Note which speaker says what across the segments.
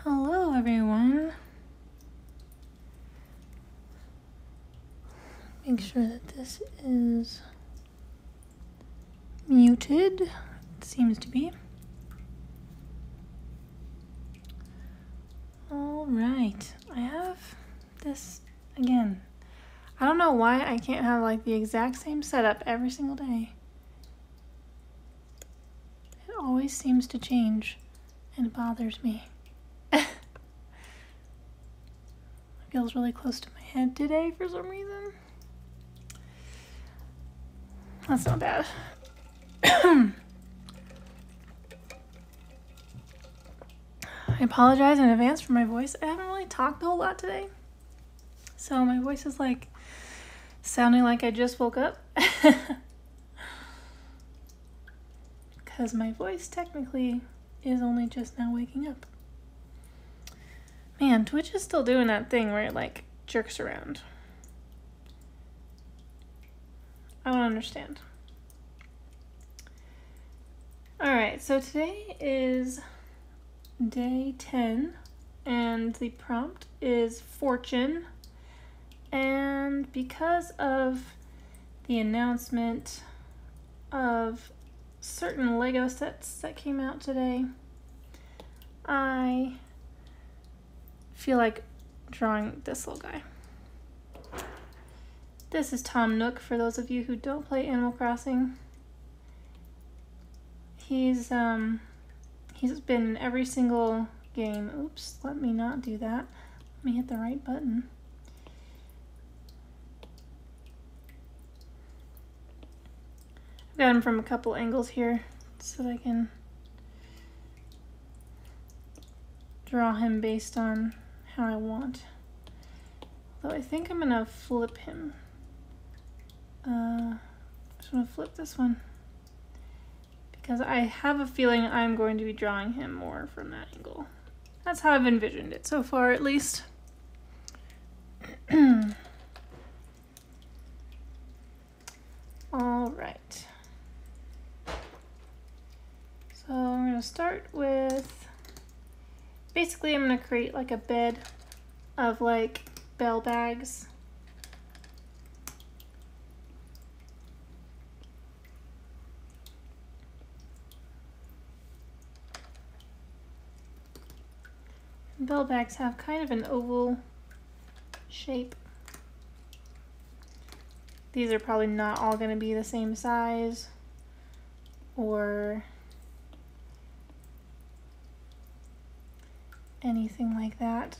Speaker 1: Hello everyone. Make sure that this is muted. It seems to be. Alright, I have this again. I don't know why I can't have like the exact same setup every single day. It always seems to change and it bothers me. Feels really close to my head today for some reason. That's not bad. I apologize in advance for my voice. I haven't really talked a whole lot today. So my voice is like sounding like I just woke up. Because my voice technically is only just now waking up. Man, Twitch is still doing that thing where it like jerks around. I don't understand. Alright, so today is day 10 and the prompt is fortune. And because of the announcement of certain Lego sets that came out today, I feel like drawing this little guy. This is Tom Nook, for those of you who don't play Animal Crossing. He's been in every single game. Oops, let me not do that. Let me hit the right button. I've got him from a couple angles here so that I can draw him based on how I want. Though I think I'm gonna flip him. I'm just gonna flip this one because I have a feeling I'm going to be drawing him more from that angle. That's how I've envisioned it so far, at least. All right. So I'm gonna start with, basically I'm gonna create like a bed of like bell bags. Bell bags have kind of an oval shape. These are probably not all going to be the same size or anything like that.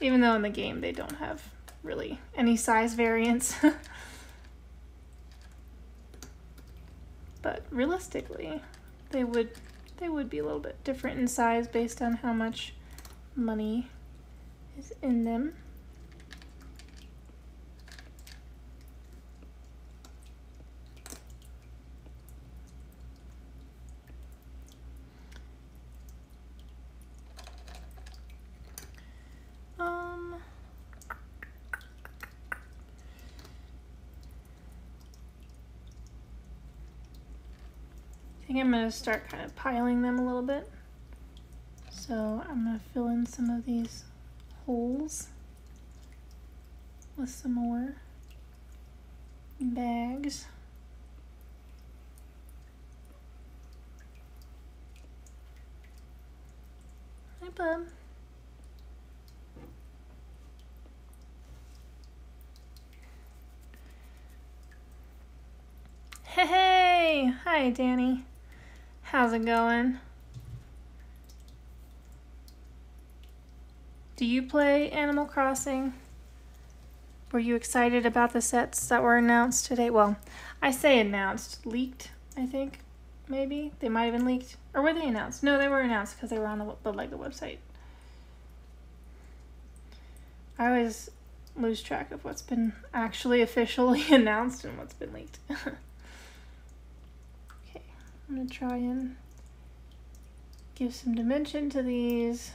Speaker 1: Even though in the game they don't have really any size variance. But realistically, they would be a little bit different in size based on how much money is in them. I think I'm going to start kind of piling them a little bit. So I'm going to fill in some of these holes with some more bags. Hi, bub. Hey! Hi, Danny. How's it going? Do you play Animal Crossing? Were you excited about the sets that were announced today? Well, I say announced, leaked, I think, maybe. They might have been leaked. Or were they announced? No, they were announced because they were on the LEGO website. I always lose track of what's been actually officially announced and what's been leaked. Okay, I'm going to try and give some dimension to these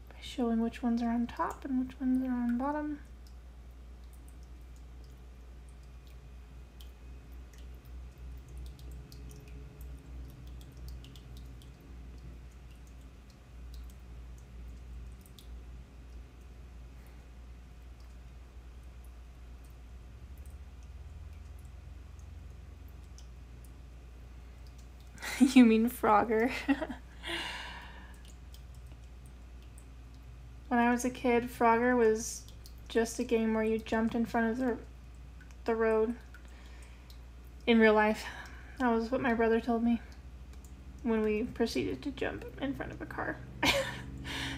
Speaker 1: by showing which ones are on top and which ones are on bottom. You mean Frogger. When I was a kid, Frogger was just a game where you jumped in front of the road in real life. That was what my brother told me when we proceeded to jump in front of a car.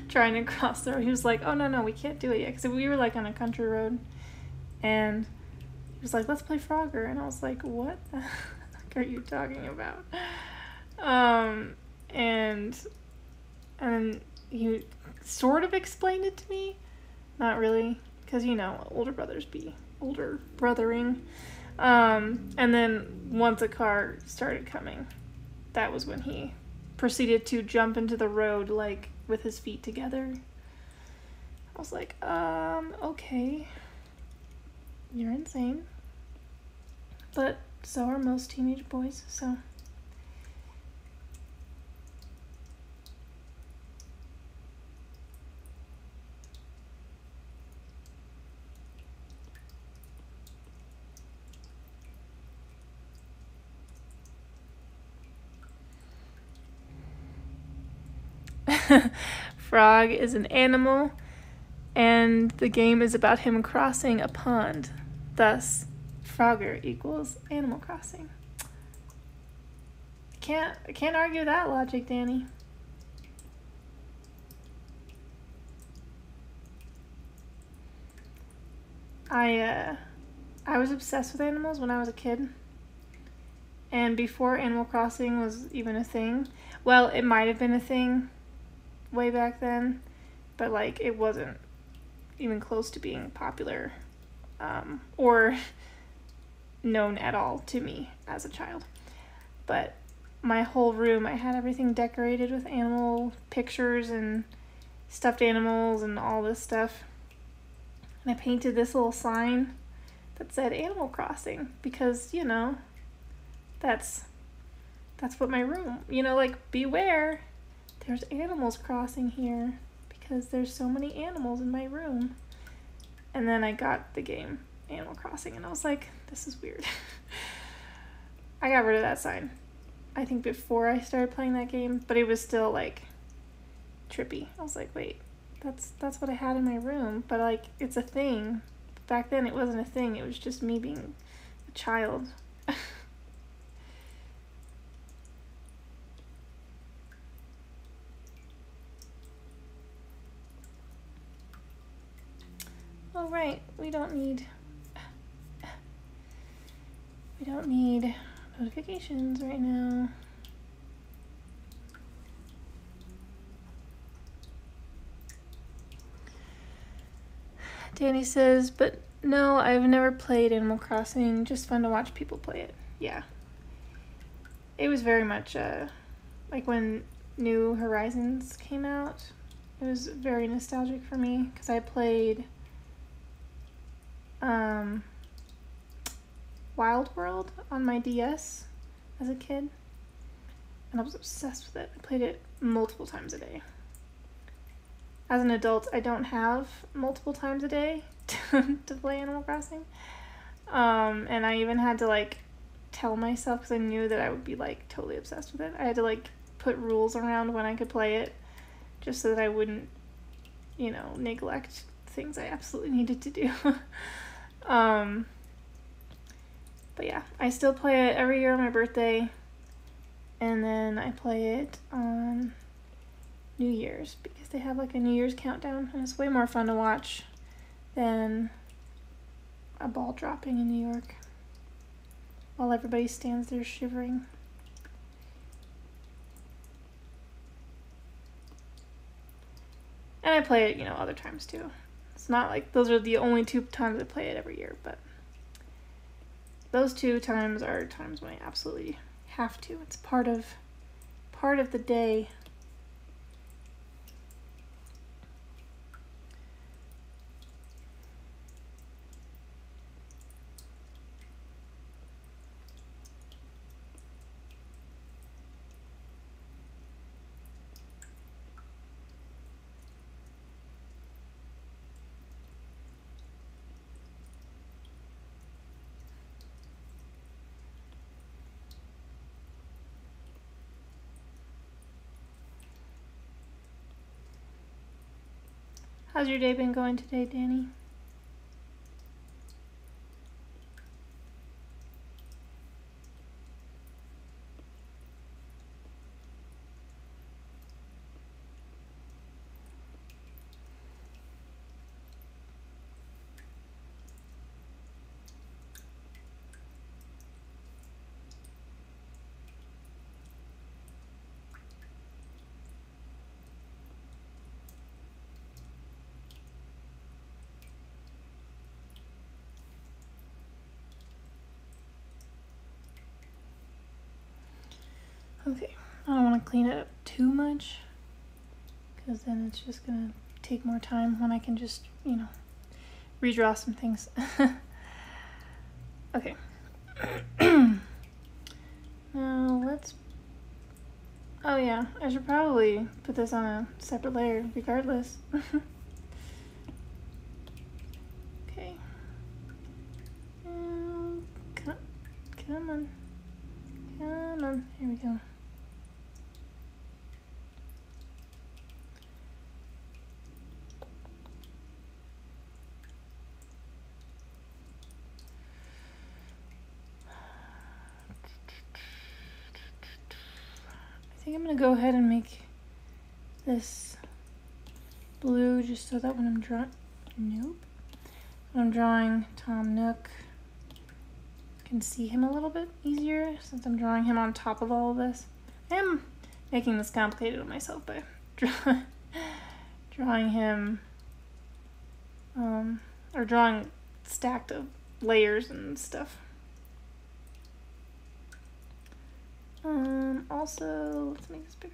Speaker 1: Trying to cross the road. He was like, oh no, we can't do it yet. Because we were like on a country road. And he was like, let's play Frogger. And I was like, what the heck are you talking about? And he sort of explained it to me. Not really. Because, you know, older brothers be older brothering. And then once a car started coming, that was when he proceeded to jump into the road, like, with his feet together. I was like, okay. You're insane. But so are most teenage boys, so. Frog is an animal, and the game is about him crossing a pond. Thus, Frogger equals Animal Crossing. I can't argue that logic, Danny. I was obsessed with animals when I was a kid. And before Animal Crossing was even a thing, well, it might have been a thing way back then, but like it wasn't even close to being popular or known at all to me as a child. But my whole room, I had everything decorated with animal pictures and stuffed animals and all this stuff. And I painted this little sign that said Animal Crossing because, you know, that's what my room, you know, like, beware, there's animals crossing here because there's so many animals in my room. And then I got the game Animal Crossing and I was like, this is weird. I got rid of that sign, I think, before I started playing that game, but it was still like trippy. I was like, wait, that's what I had in my room, but like it's a thing. Back then it wasn't a thing, it was just me being a child. Oh right, we don't need notifications right now. Danny says, but no, I've never played Animal Crossing, just fun to watch people play it. Yeah. It was very much like when New Horizons came out, it was very nostalgic for me because I played Wild World on my DS as a kid, and I was obsessed with it. I played it multiple times a day. As an adult, I don't have multiple times a day to play Animal Crossing, and I even had to like tell myself, because I knew that I would be like totally obsessed with it, I had to like put rules around when I could play it just so that I wouldn't, you know, neglect things I absolutely needed to do. But yeah, I still play it every year on my birthday, and then I play it on New Year's because they have like a New Year's countdown, and it's way more fun to watch than a ball dropping in New York while everybody stands there shivering. And I play it, you know, other times too. It's not like those are the only 2 times I play it every year, but those 2 times are times when I absolutely have to. It's part of the day. How's your day been going today, Danny? Okay, I don't want to clean it up too much because then it's just gonna take more time when I can just, you know, redraw some things. Okay. Now let's, oh yeah, I should probably put this on a separate layer regardless. Okay. Come on. Come on, here we go. I think I'm gonna go ahead and make this blue just so that when I'm drawing, nope. When I'm drawing Tom Nook, I can see him a little bit easier since I'm drawing him on top of all of this. I am making this complicated on myself by drawing him, or drawing stacked of layers and stuff. Also, let's make this bigger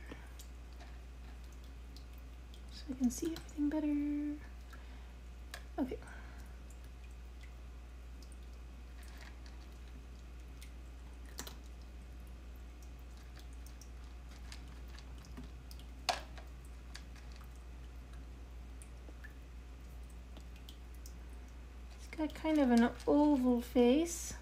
Speaker 1: so I can see everything better. Okay. It's got kind of an oval face.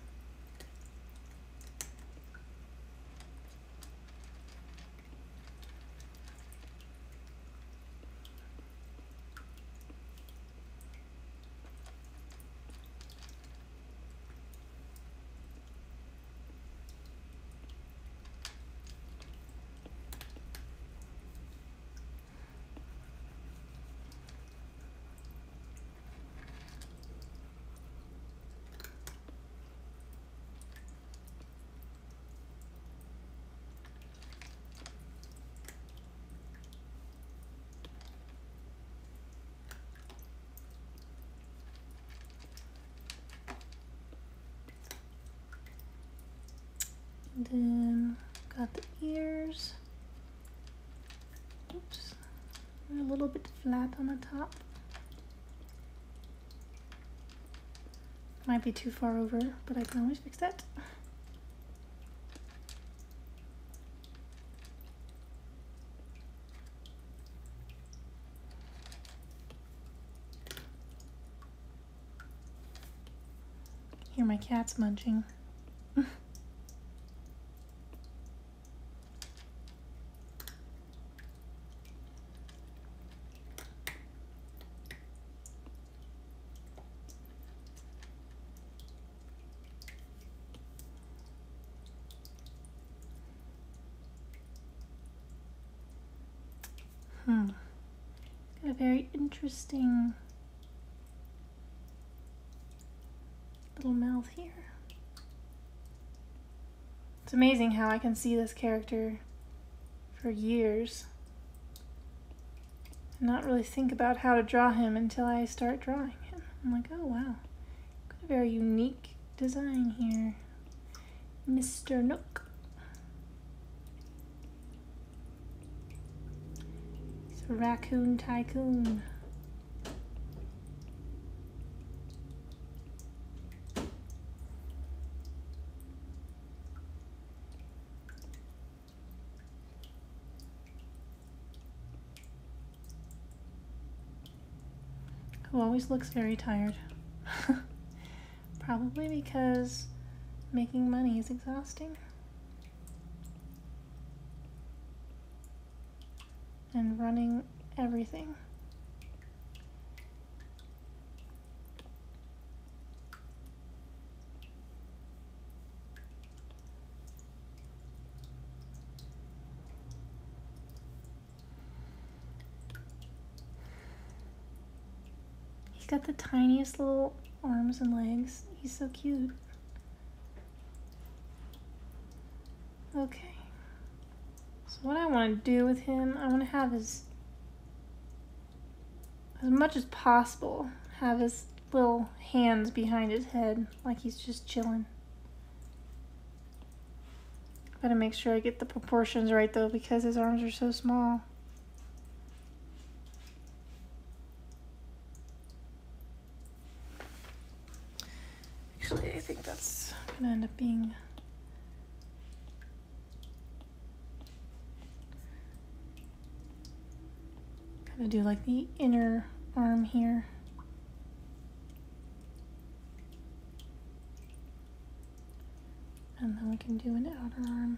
Speaker 1: And then got the ears. Oops, they're a little bit flat on the top. Might be too far over, but I can always fix that. Hear my cats munching. Got a very interesting little mouth here. It's amazing how I can see this character for years and not really think about how to draw him until I start drawing him. I'm like, oh wow, got a very unique design here, Mr. Nook. He's a raccoon tycoon. Who always looks very tired. Probably because making money is exhausting. And running everything. got the tiniest little arms and legs. He's so cute. Okay. So what I want to do with him, I want to have his, as much as possible, have his little hands behind his head like he's just chilling. Gotta make sure I get the proportions right though because his arms are so small. Actually, I think that's gonna end up being gonna do like the inner arm here. And then we can do an outer arm.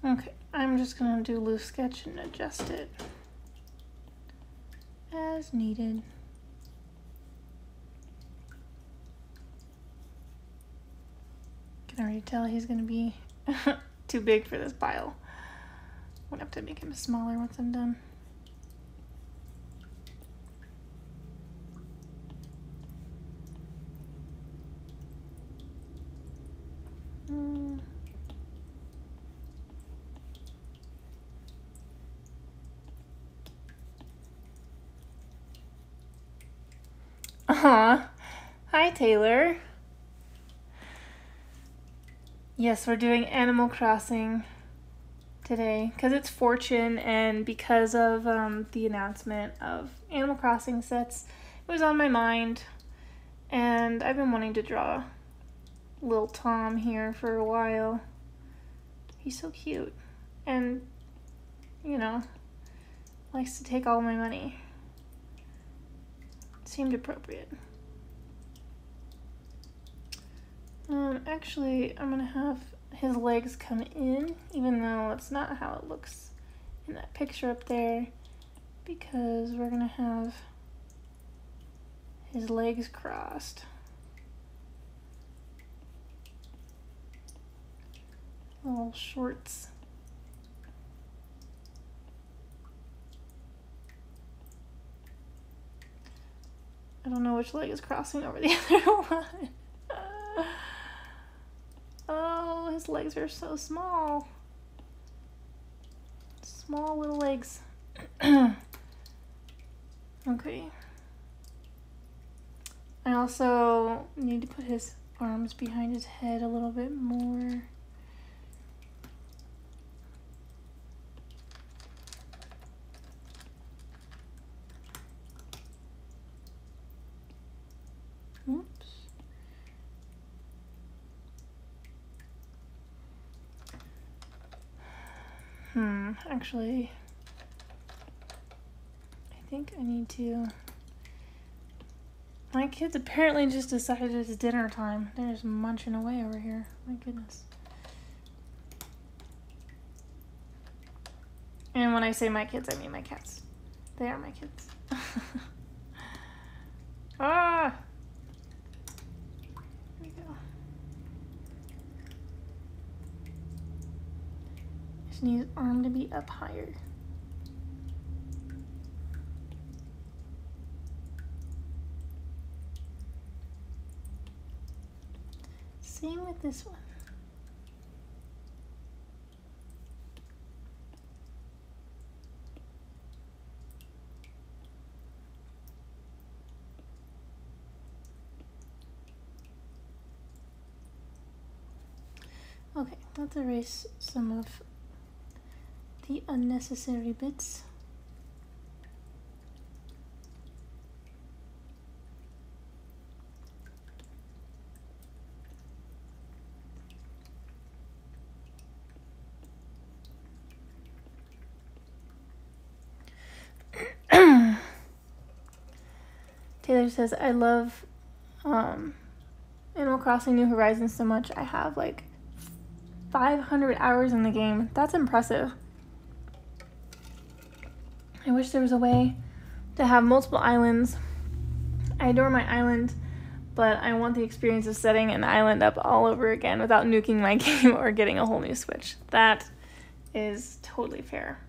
Speaker 1: Okay, I'm just gonna do loose sketch and adjust it as needed. Can already tell he's gonna be too big for this pile. I'm gonna have to make him smaller once I'm done. Aw, hi Taylor. Yes, we're doing Animal Crossing today because it's Fortune and because of the announcement of Animal Crossing sets. It was on my mind and I've been wanting to draw little Tom here for a while. He's so cute and, you know, likes to take all my money. Seemed appropriate. Actually, I'm gonna have his legs come in, even though that's not how it looks in that picture up there, because we're gonna have his legs crossed. Little shorts. I don't know which leg is crossing over the other one. Oh, his legs are so small. Small little legs. Okay. I also need to put his arms behind his head a little bit more. Oops. Actually, I think I need to... My kids apparently just decided it's dinner time. They're just munching away over here. My goodness. And when I say my kids, I mean my cats. They are my kids. Ah! There we go. Just need his arm to be up higher. Same with this one. Okay, let's erase some of the unnecessary bits. Taylor says, I love Animal Crossing New Horizons so much. I have like 500 hours in the game. That's impressive. I wish there was a way to have multiple islands I adore my island, but I want the experience of setting an island up all over again without nuking my game or getting a whole new Switch. That is totally fair.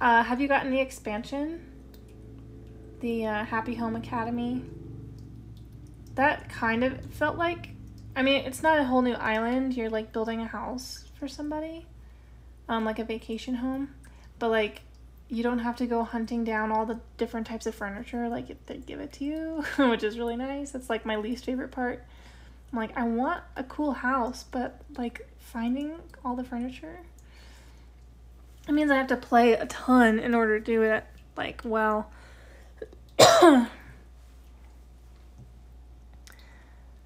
Speaker 1: Have you gotten the expansion? The Happy Home Academy? That kind of felt like, I mean, it's not a whole new island. You're like building a house for somebody, like a vacation home, but like you don't have to go hunting down all the different types of furniture. Like they give it to you, which is really nice. It's like my least favorite part. I'm like, I want a cool house, but like finding all the furniture, it means I have to play a ton in order to do it like well.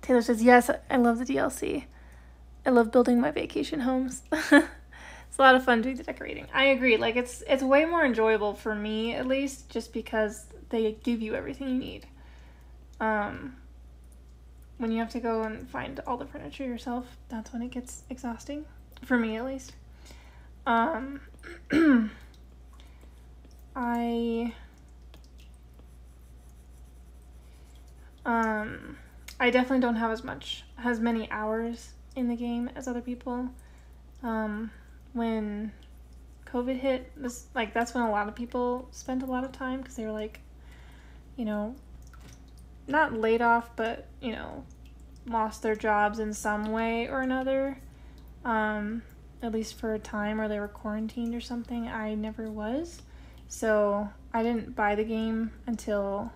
Speaker 1: Taylor says, yes, I love the DLC. I love building my vacation homes. It's a lot of fun doing the decorating. I agree. Like, it's way more enjoyable for me, at least, just because they give you everything you need. When you have to go and find all the furniture yourself, that's when it gets exhausting. For me, at least. I definitely don't have as many hours in the game as other people. When COVID hit, that's when a lot of people spent a lot of time because they were like, you know, not laid off, but, you know, lost their jobs in some way or another, at least for a time, or they were quarantined or something. I never was, so I didn't buy the game until,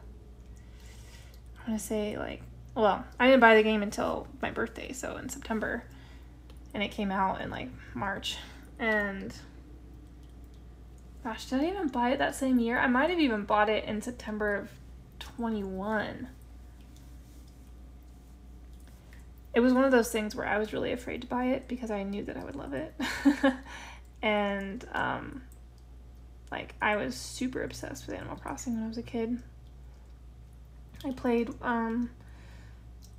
Speaker 1: I want to say, like, well, I didn't buy the game until my birthday, so in September, and it came out in, like, March, and, gosh, did I even buy it that same year? I might have even bought it in September of 21. It was one of those things where I was really afraid to buy it because I knew that I would love it. And, like, I was super obsessed with Animal Crossing when I was a kid. I played,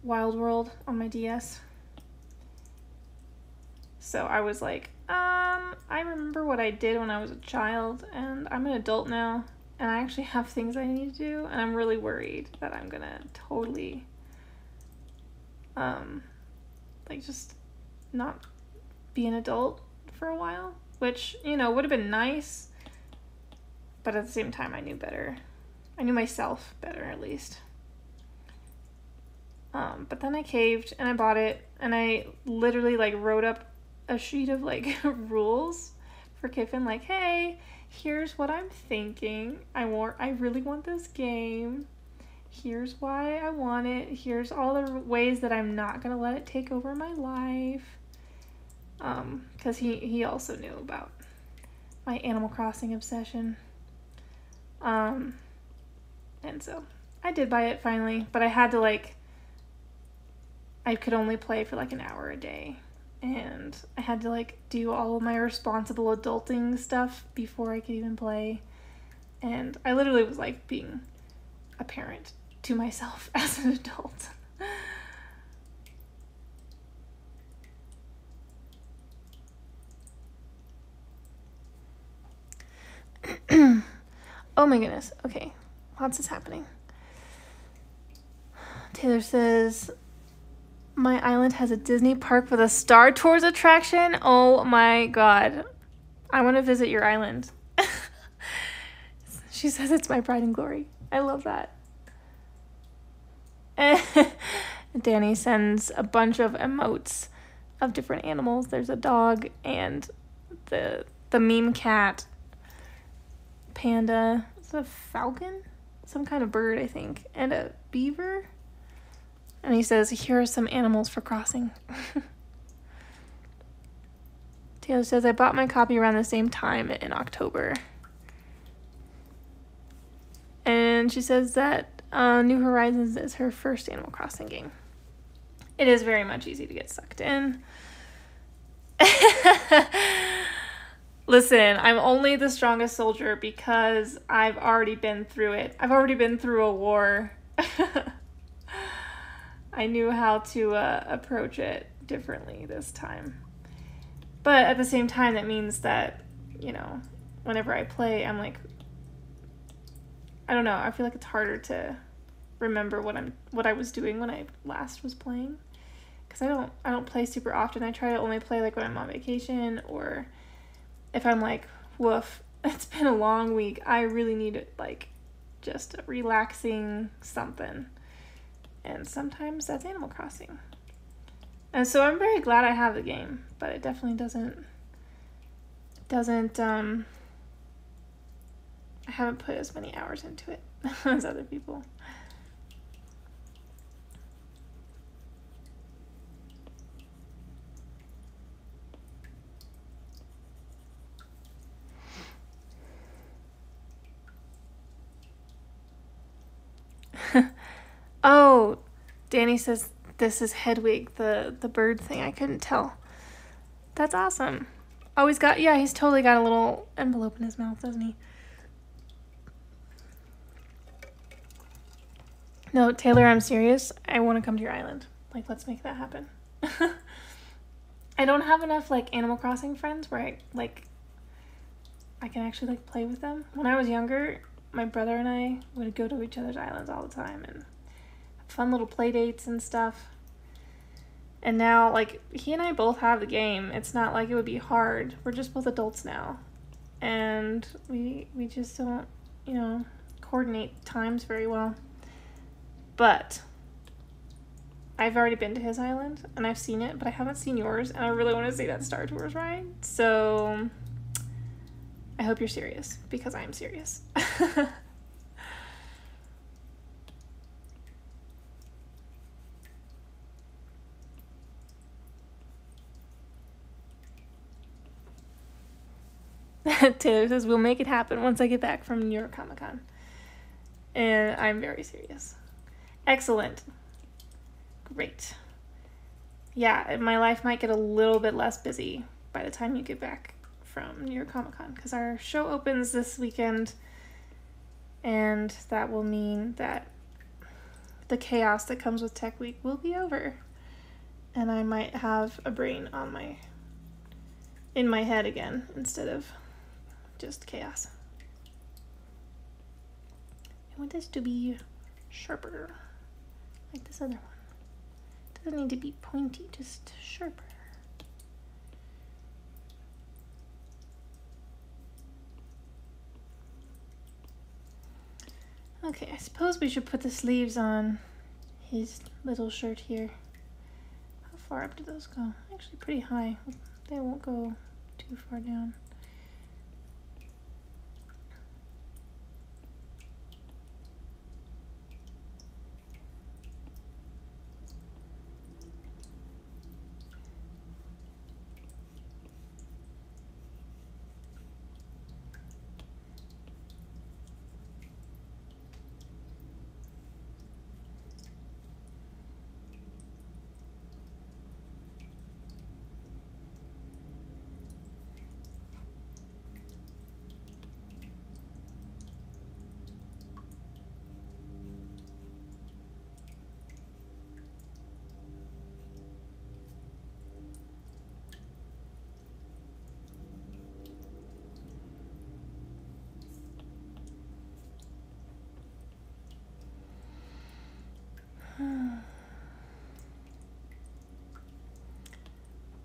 Speaker 1: Wild World on my DS. So I was like, I remember what I did when I was a child, and I'm an adult now, and I actually have things I need to do, and I'm really worried that I'm gonna totally, like, just not be an adult for a while, which, you know, would have been nice, but at the same time, I knew better. I knew myself better, at least. But then I caved, and I bought it, and I literally, like, wrote up a sheet of, like, rules for Kiffin, like, hey, here's what I'm thinking. I really want this game. Here's why I want it. Here's all the ways that I'm not gonna let it take over my life. Because he also knew about my Animal Crossing obsession. And so I did buy it finally, but I had to, like, I could only play for like an hour a day, and I had to, like, do all of my responsible adulting stuff before I could even play, and I literally was like being a parent to myself as an adult. Oh my goodness. Okay. Lots is happening. Taylor says, my island has a Disney park with a Star Tours attraction. Oh my god. I want to visit your island. She says it's my pride and glory. I love that. Danny sends a bunch of emotes of different animals. There's a dog and the meme cat, panda, it's a falcon, some kind of bird, I think, and a beaver. And he says, here are some animals for crossing. Taylor says, I bought my copy around the same time in October. And she says that New Horizons is her first Animal Crossing game. It is very much easy to get sucked in. Listen, I'm only the strongest soldier because I've already been through it. I've already been through a war. I knew how to approach it differently this time. But at the same time, that means that, you know, whenever I play, I'm like, I don't know, I feel like it's harder to remember what I was doing when I last was playing, because I don't play super often. I try to only play like when I'm on vacation, or if I'm like, woof, it's been a long week, I really need like just a relaxing something, and sometimes that's Animal Crossing. And so I'm very glad I have the game, but it definitely doesn't I haven't put as many hours into it as other people. Oh, Danny says this is Hedwig, the bird thing. I couldn't tell. That's awesome. Oh, he's totally got a little envelope in his mouth, doesn't he? No, Taylor, I'm serious. I want to come to your island. Like, let's make that happen. I don't have enough, like, Animal Crossing friends where I can actually, like, play with them. When I was younger, my brother and I would go to each other's islands all the time and have fun little play dates and stuff. And now, like, he and I both have the game. It's not like it would be hard. We're just both adults now. And we just don't, coordinate times very well. But I've already been to his island, and I've seen it, but I haven't seen yours, and I really want to see that Star Tours ride. So I hope you're serious, because I'm serious. Taylor says, we'll make it happen once I get back from New York Comic Con. And I'm very serious. Excellent. Great. Yeah, my life might get a little bit less busy by the time you get back from New York Comic Con, because our show opens this weekend, and that will mean that the chaos that comes with Tech Week will be over, and I might have a brain in my head again instead of just chaos. I want this to be sharper, like this other one. It doesn't need to be pointy, just sharper. Okay, I suppose we should put the sleeves on his little shirt here. How far up do those go? Actually pretty high. They won't go too far down.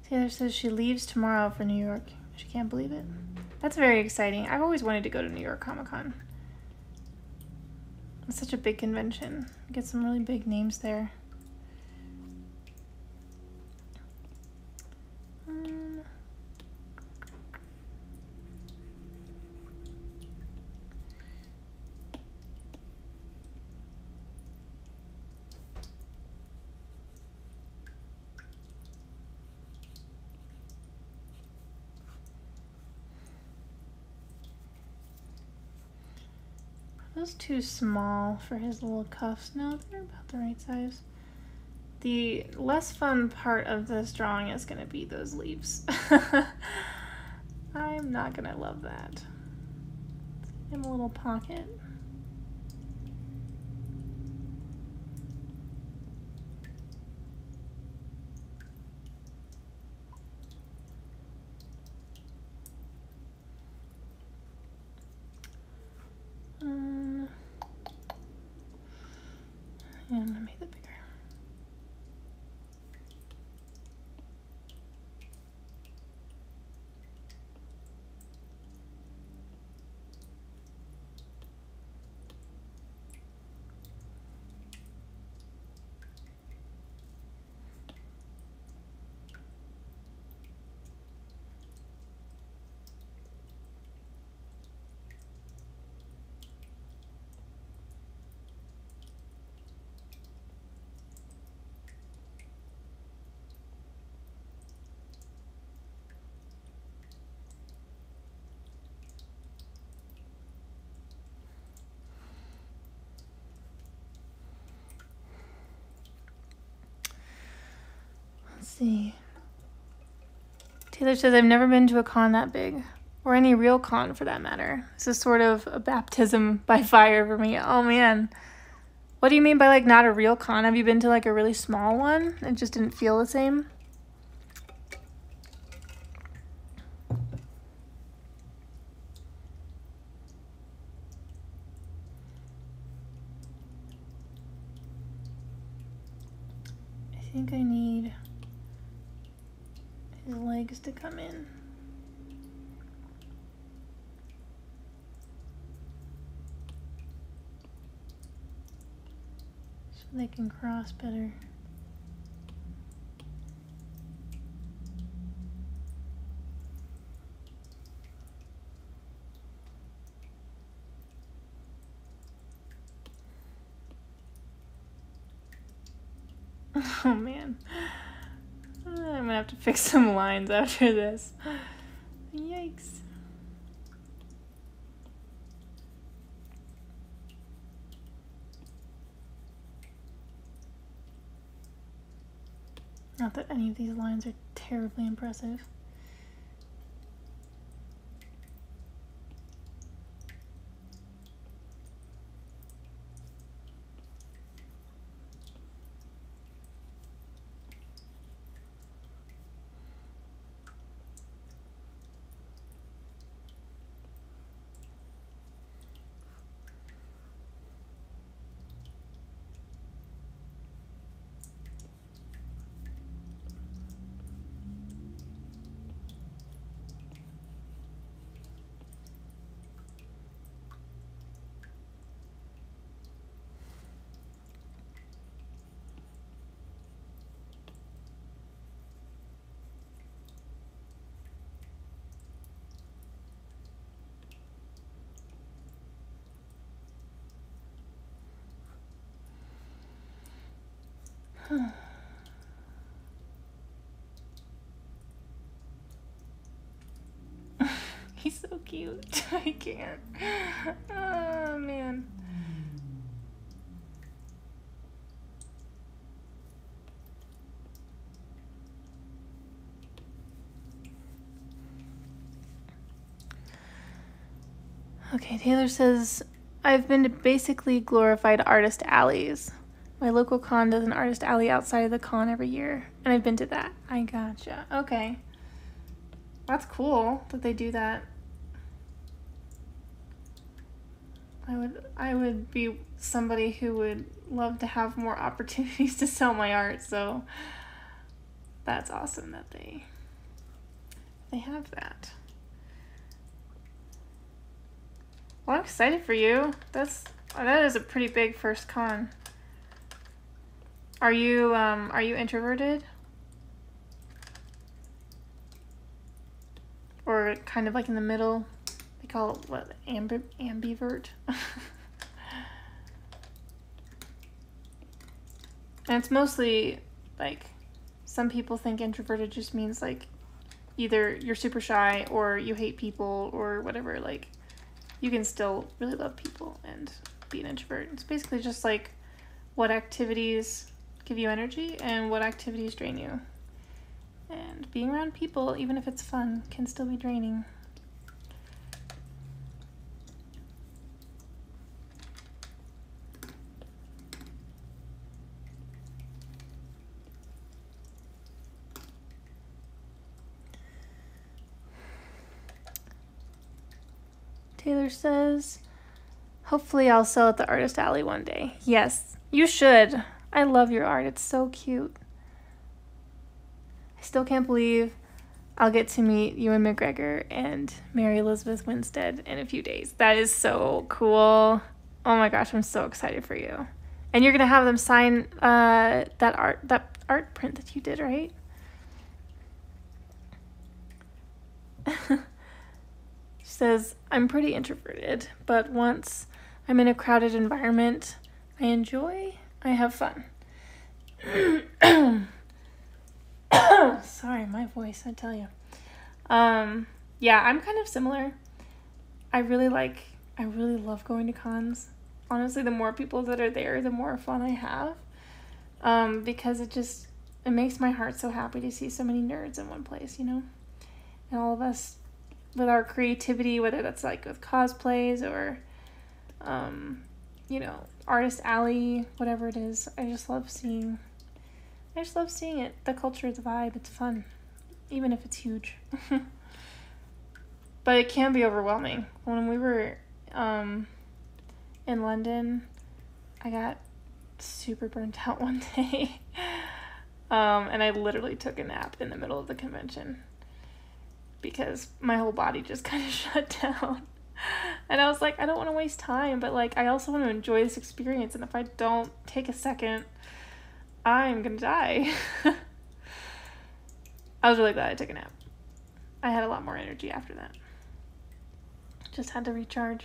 Speaker 1: Taylor says she leaves tomorrow for New York. She can't believe it. That's very exciting. I've always wanted to go to New York Comic Con. It's such a big convention. Get some really big names there. Those too small for his little cuffs. No, they're about the right size. The less fun part of this drawing is going to be those leaves. I'm not going to love that. Give him a little pocket. see. Taylor says, I've never been to a con that big. Or any real con, for that matter. This is sort of a baptism by fire for me. Oh, man. What do you mean by, like, not a real con? Have you been to, like, a really small one? It just didn't feel the same? I think I need his legs to come in. They can cross better. Oh man. I'm gonna have to fix some lines after this. Yikes. Not that any of these lines are terribly impressive. He's so cute. I can't. Oh, man. Okay, Taylor says, I've been to basically glorified artist alleys. My local con does an artist alley outside of the con every year, and I've been to that. I gotcha. Okay. That's cool that they do that. I would be somebody who would love to have more opportunities to sell my art, so that's awesome that they have that. Well, I'm excited for you. That is a pretty big first con. Are you introverted? Or kind of like in the middle? They call it what, ambivert? And it's mostly like, some people think introverted just means like either you're super shy or you hate people or whatever. Like, you can still really love people and be an introvert. It's basically just like what activities give you energy and what activities drain you. And being around people, even if it's fun, can still be draining. Taylor says, hopefully I'll sell at the artist alley one day. Yes, you should. I love your art. It's so cute. I still can't believe I'll get to meet Ewan McGregor and Mary Elizabeth Winstead in a few days. That is so cool. Oh my gosh, I'm so excited for you. And you're going to have them sign that art print that you did, right? She says, I'm pretty introverted, but once I'm in a crowded environment, I enjoy, I have fun. Sorry, my voice, I tell you. Yeah, I'm kind of similar. I really love going to cons. Honestly, the more people that are there, the more fun I have. Because it makes my heart so happy to see so many nerds in one place, you know? And all of us with our creativity, whether that's like with cosplays or, you know, Artist Alley, whatever it is. I just love seeing it. The culture, the vibe, it's fun. Even if it's huge. But it can be overwhelming. When we were in London, I got super burnt out one day. And I literally took a nap in the middle of the convention because my whole body just kind of shut down. And I was like, I don't want to waste time, but like I also want to enjoy this experience, and if I don't take a second, I'm gonna die. I was really glad I took a nap. I had a lot more energy after that. Just had to recharge.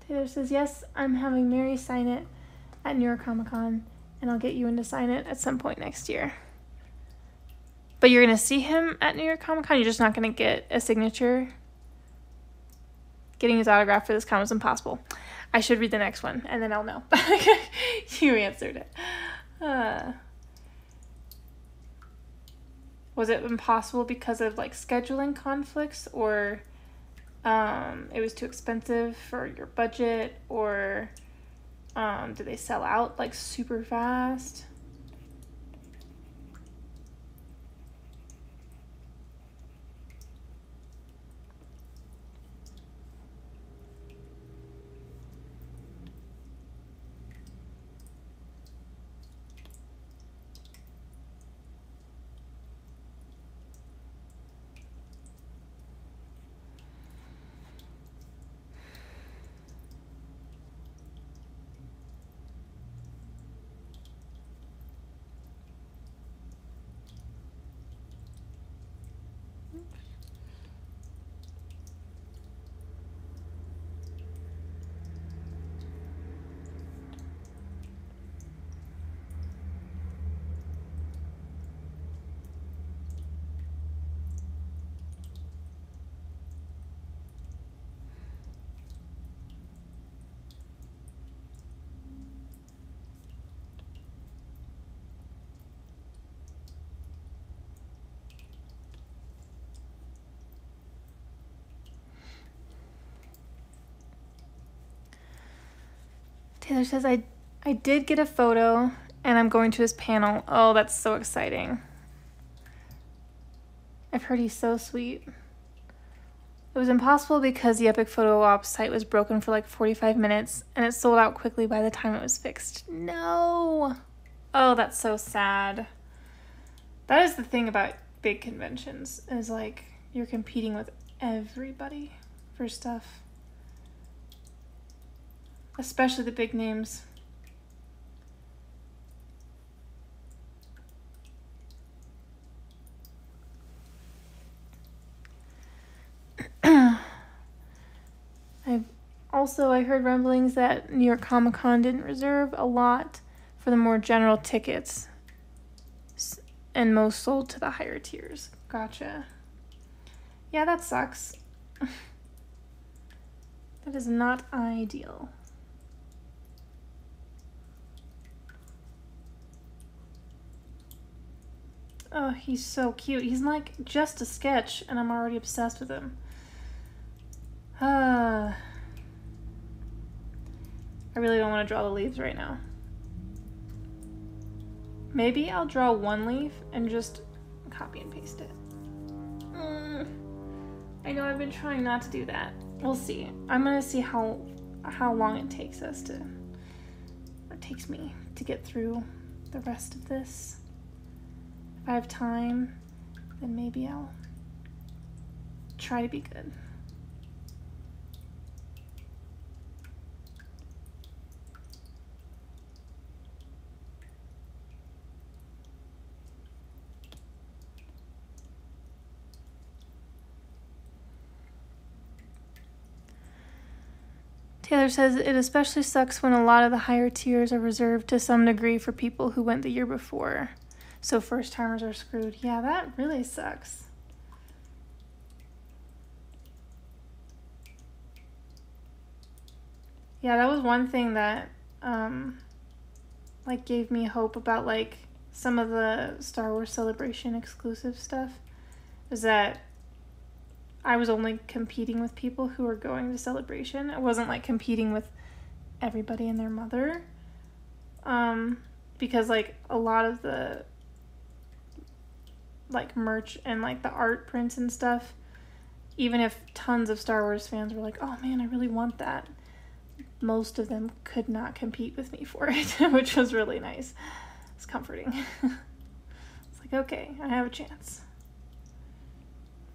Speaker 1: Taylor says, yes, I'm having Mary sign it at New York Comic Con, and I'll get you in to sign it at some point next year. But you're going to see him at New York Comic Con? You're just not going to get a signature? Getting his autograph for this con was impossible. I should read the next one, and then I'll know. You answered it. Was it impossible because of like scheduling conflicts, or it was too expensive for your budget, or did they sell out like super fast? Taylor says, I did get a photo, and I'm going to his panel. Oh, that's so exciting. I've heard he's so sweet. It was impossible because the Epic Photo Op site was broken for like 45 minutes, and it sold out quickly by the time it was fixed. No! Oh, that's so sad. That is the thing about big conventions, is like, you're competing with everybody for stuff. Especially the big names. I heard rumblings that New York Comic Con didn't reserve a lot for the more general tickets, and most sold to the higher tiers. Gotcha. Yeah, that sucks. That is not ideal. Oh, he's so cute. He's like just a sketch, and I'm already obsessed with him. I really don't want to draw the leaves right now. Maybe I'll draw one leaf and just copy and paste it. I know I've been trying not to do that. We'll see. I'm gonna see how long it takes me to get through the rest of this. If I have time, then maybe I'll try to be good. Taylor says, it especially sucks when a lot of the higher tiers are reserved to some degree for people who went the year before. So first timers are screwed. Yeah, that really sucks. Yeah, that was one thing that like gave me hope about like some of the Star Wars Celebration exclusive stuff, is that I was only competing with people who were going to Celebration. I wasn't like competing with everybody and their mother. Because like a lot of the like merch and like the art prints and stuff, even if tons of Star Wars fans were like, oh man, I really want that, most of them could not compete with me for it, which was really nice. It's comforting. It's like, okay, I have a chance.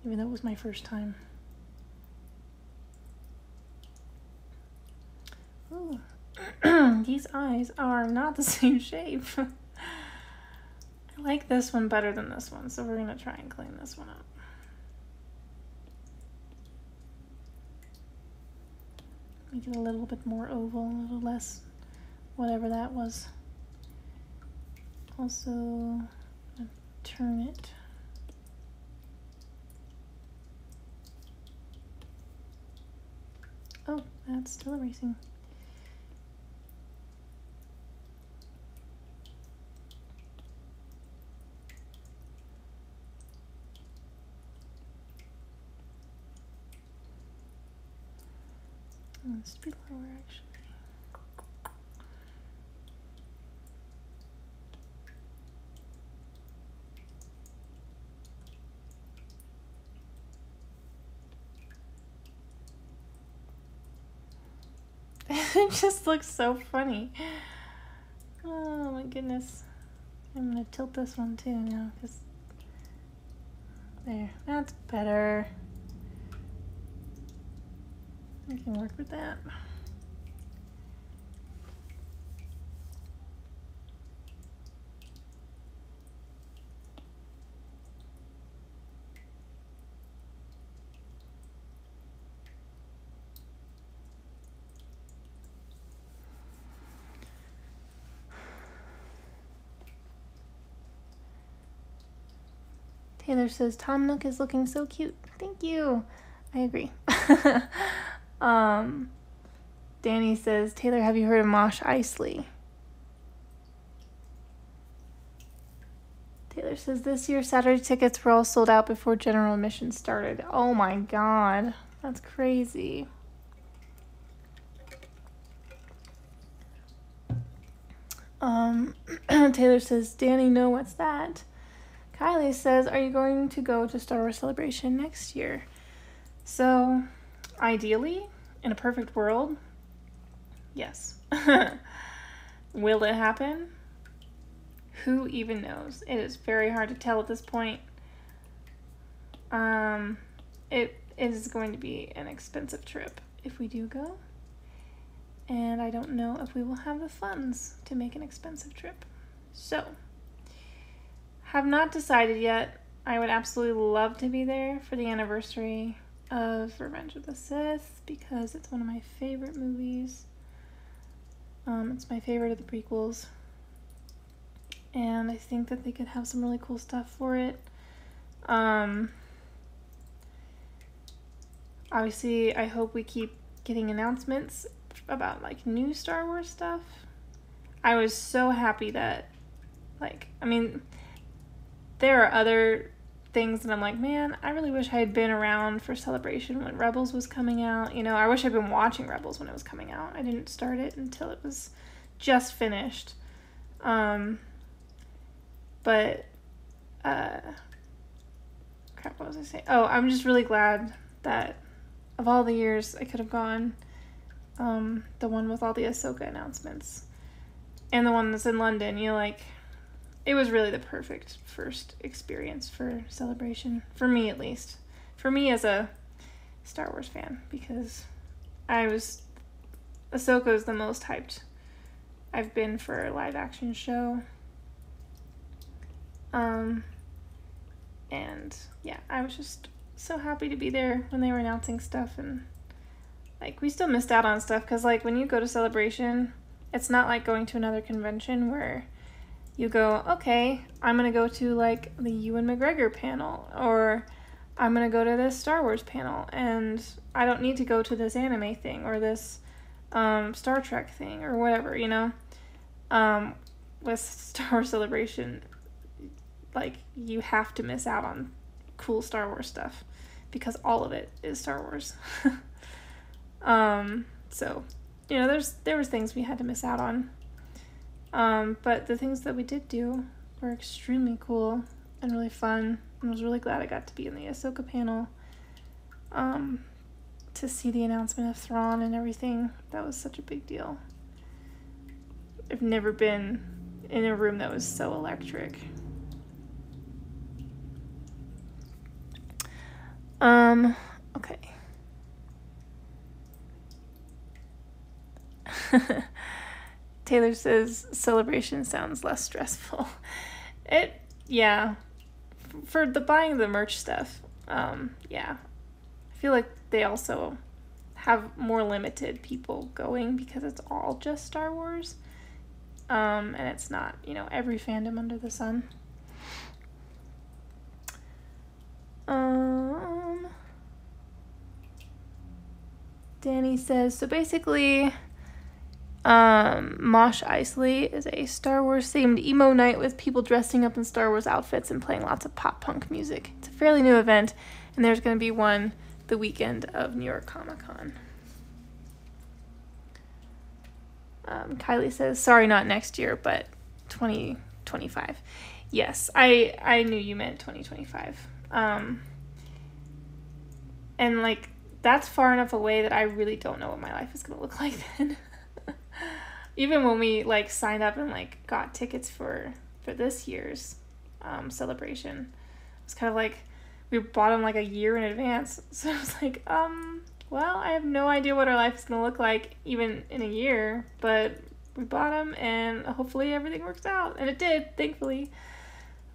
Speaker 1: Even though it was my first time. Ooh. These eyes are not the same shape. I like this one better than this one, so we're gonna try and clean this one up. Make it a little bit more oval, a little less whatever that was. Also, turn it. Oh, that's still erasing. Let's be lower, actually. It just looks so funny. Oh my goodness. I'm gonna tilt this one too now, because there, that's better. I can work with that. Taylor says, Tom Nook is looking so cute. Thank you. I agree. Danny says, Taylor, have you heard of Mosh Isley? Taylor says, this year Saturday tickets were all sold out before general admission started. Oh my god. That's crazy. Taylor says, Danny, no, what's that? Kylie says, are you going to go to Star Wars Celebration next year? So, ideally, in a perfect world, yes. Will it happen? Who even knows? It is very hard to tell at this point. It is going to be an expensive trip if we do go. And I don't know if we will have the funds to make an expensive trip. So, have not decided yet. I would absolutely love to be there for the anniversary of Revenge of the Sith because it's one of my favorite movies. It's my favorite of the prequels. And I think that they could have some really cool stuff for it. Obviously, I hope we keep getting announcements about like new Star Wars stuff. I was so happy that, like, I mean, there are other things that I'm like, man, I really wish I had been around for Celebration when Rebels was coming out. You know, I wish I'd been watching Rebels when it was coming out. I didn't start it until it was just finished. But, crap, what was I saying? Oh, I'm just really glad that of all the years I could have gone, the one with all the Ahsoka announcements and the one that's in London, you know, like, it was really the perfect first experience for Celebration, for me at least. For me as a Star Wars fan, because Ahsoka is the most hyped I've been for a live action show. And yeah, I was just so happy to be there when they were announcing stuff, and like, we still missed out on stuff, because, like, when you go to Celebration, it's not like going to another convention where you go, okay, I'm going to go to, like, the Ewan McGregor panel, or I'm going to go to this Star Wars panel, and I don't need to go to this anime thing, or this Star Trek thing, or whatever, you know? With Star Wars Celebration, like, you have to miss out on cool Star Wars stuff, because all of it is Star Wars. So, you know, there was things we had to miss out on. But the things that we did do were extremely cool and really fun. And I was really glad I got to be in the Ahsoka panel. To see the announcement of Thrawn and everything. That was such a big deal. I've never been in a room that was so electric. Okay. Taylor says Celebration sounds less stressful. Yeah. For the buying the merch stuff, yeah. I feel like they also have more limited people going because it's all just Star Wars. And it's not, you know, every fandom under the sun. Danny says, so basically, Mosh Isley is a Star Wars themed emo night with people dressing up in Star Wars outfits and playing lots of pop punk music. It's a fairly new event, and there's going to be one the weekend of New York Comic Con. Kylie says, sorry, not next year, but 2025. Yes, I knew you meant 2025. And, like, that's far enough away that I really don't know what my life is going to look like then. Even when we, like, signed up and, like, got tickets for this year's celebration, it was kind of like, we bought them, like, a year in advance. So I was like, well, I have no idea what our life is going to look like even in a year, but we bought them, and hopefully everything works out. And it did, thankfully.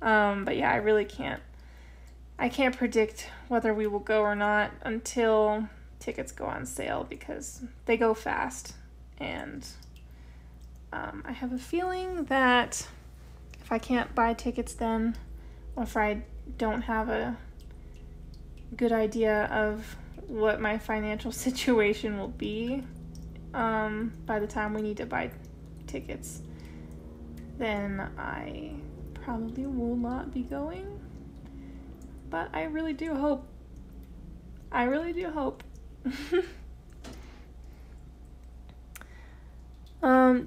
Speaker 1: But yeah, I really can't predict whether we will go or not until tickets go on sale, because they go fast. And I have a feeling that if I can't buy tickets then, or if I don't have a good idea of what my financial situation will be by the time we need to buy tickets, then I probably will not be going. But I really do hope.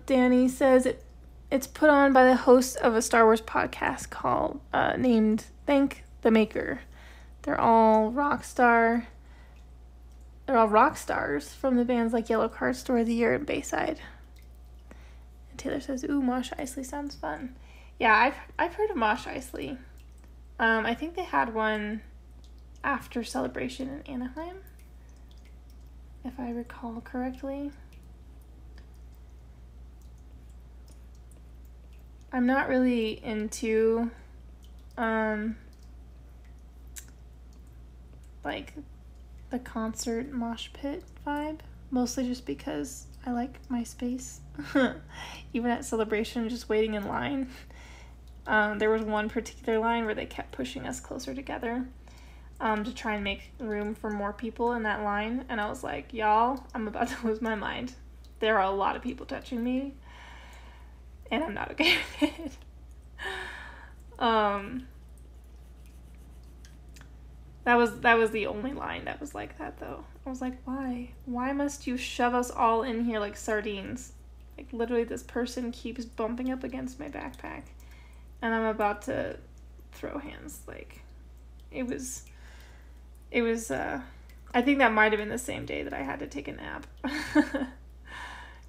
Speaker 1: Danny says it's put on by the host of a Star Wars podcast called named Thank the Maker. They're all rock stars from the bands like Yellow Card Store of the Year and Bayside. And Taylor says, ooh, Mosh Isley sounds fun. Yeah, I've heard of Mosh Isley. I think they had one after Celebration in Anaheim, if I recall correctly. I'm not really into like the concert mosh pit vibe, mostly just because I like my space. Even at Celebration, just waiting in line. There was one particular line where they kept pushing us closer together to try and make room for more people in that line. And I was like, y'all, I'm about to lose my mind. There are a lot of people touching me, and I'm not okay with it. That was the only line that was like that, though. I was like, why? Why must you shove us all in here like sardines? Like, literally, this person keeps bumping up against my backpack, and I'm about to throw hands. Like, it was, I think that might have been the same day that I had to take a nap.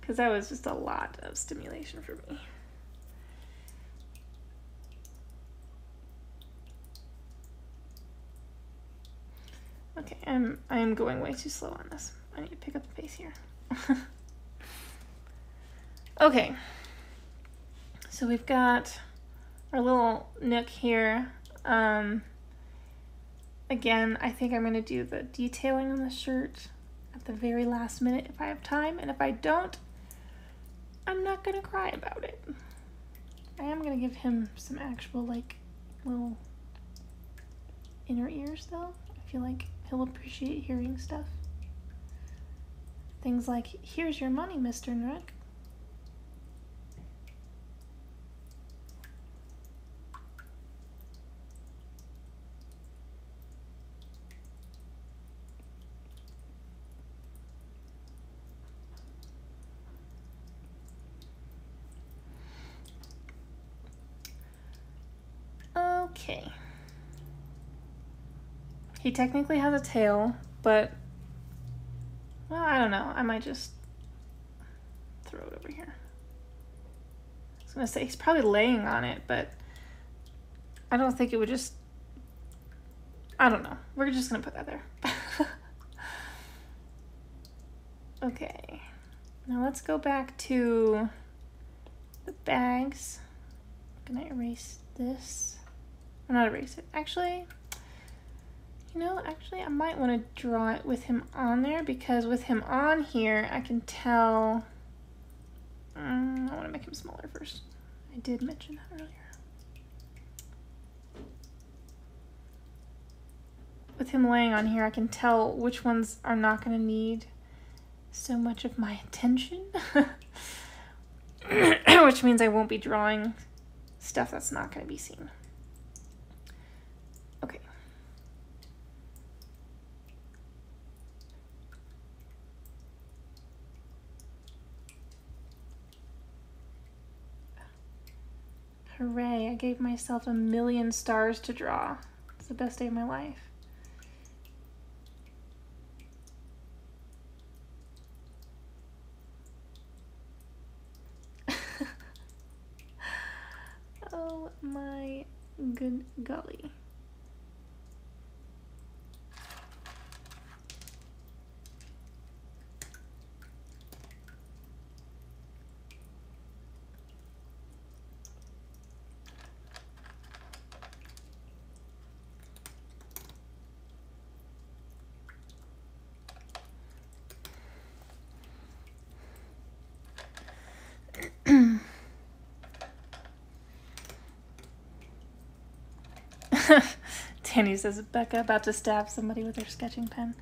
Speaker 1: Because that was just a lot of stimulation for me. Okay, I'm going way too slow on this. I need to pick up the pace here. Okay. So we've got our little nook here. Again, I think I'm going to do the detailing on the shirt at the very last minute if I have time, and if I don't, I'm not gonna cry about it. I am gonna give him some actual, like, little inner ears, though. I feel like he'll appreciate hearing stuff. Things like, here's your money, Mr. Nook. Okay. He technically has a tail, but, well, I don't know. I might just throw it over here. I was gonna say he's probably laying on it, but I don't think it would just, I don't know. We're just gonna put that there. Okay. Now let's go back to the bags. I'm gonna erase this. Or not erase it. Actually, you know, I might want to draw it with him on there, because with him on here, I can tell. I want to make him smaller first. I did mention that earlier. With him laying on here, I can tell which ones are not going to need so much of my attention. Which means I won't be drawing stuff that's not going to be seen. Okay. Hooray, I gave myself 1,000,000 stars to draw. It's the best day of my life. Oh my good golly. Danny says, Becca about to stab somebody with her sketching pen.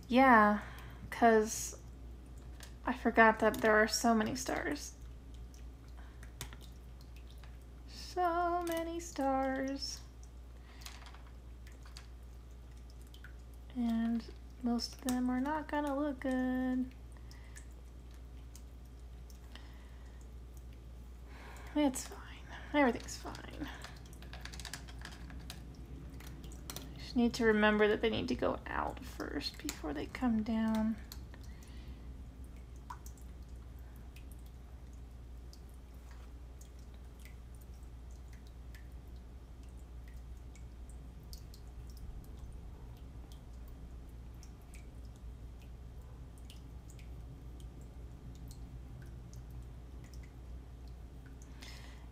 Speaker 1: Yeah, because I forgot that there are so many stars. So many stars. And most of them are not gonna look good. It's fine. Everything's fine. Just need to remember that they need to go out first before they come down.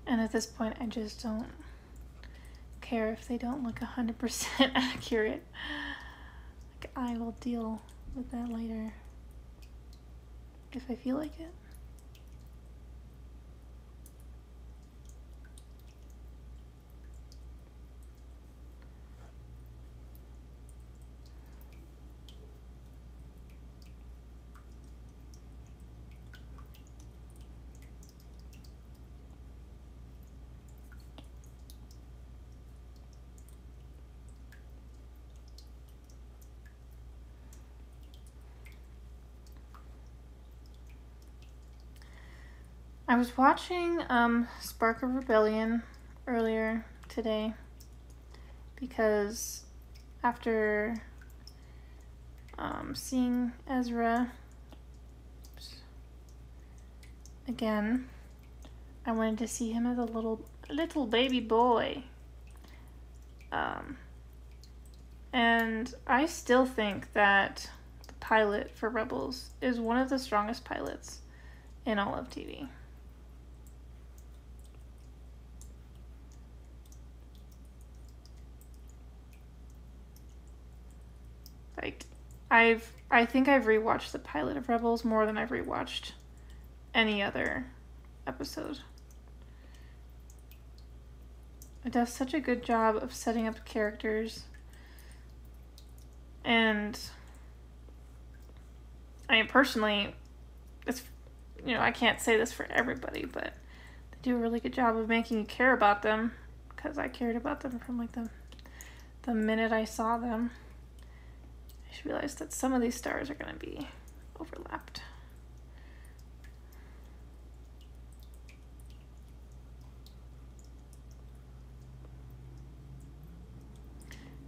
Speaker 1: And at this point, I just don't care if they don't look 100% accurate. Like, I will deal with that later if I feel like it. I was watching Spark of Rebellion earlier today because after seeing Ezra again, I wanted to see him as a little baby boy. And I still think that the pilot for Rebels is one of the strongest pilots in all of TV. Like, I think I've rewatched the pilot of Rebels more than I've rewatched any other episode. It does such a good job of setting up characters. And I mean, personally, it's, you know, I can't say this for everybody, but they do a really good job of making you care about them, because I cared about them from like the minute I saw them. I just realized that some of these stars are going to be overlapped.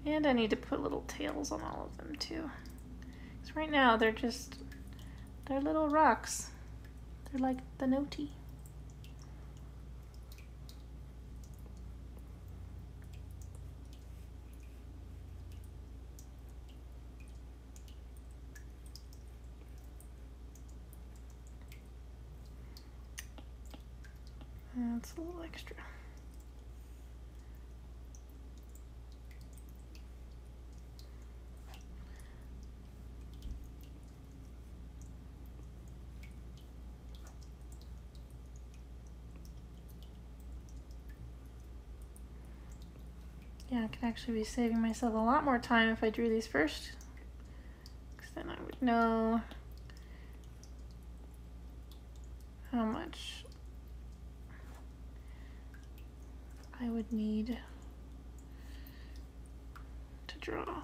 Speaker 1: And I need to put little tails on all of them too. Because right now they're little rocks. They're like the noti. That's a little extra. Yeah, I could actually be saving myself a lot more time if I drew these first, because then I would know how much I would need to draw.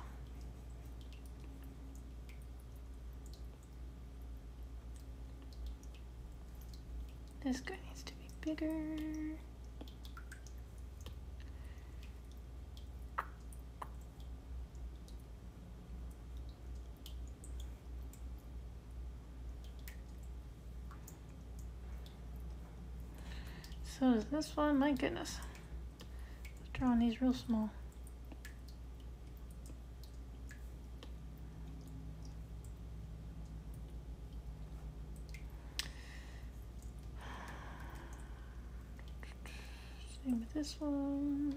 Speaker 1: This guy needs to be bigger. So does this one. My goodness. I'm drawing these real small. Same with this one.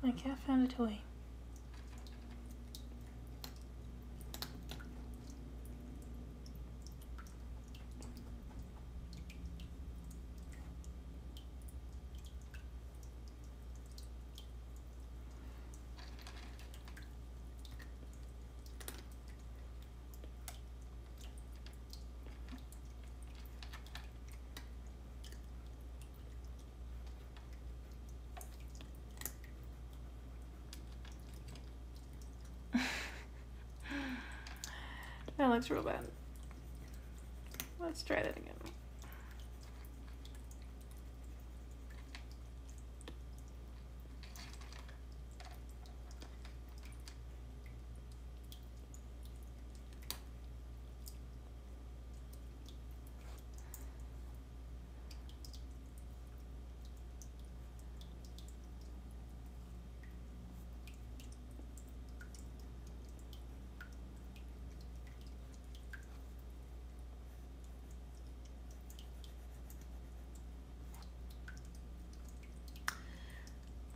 Speaker 1: My cat found a toy. That looks real bad. Let's try that again.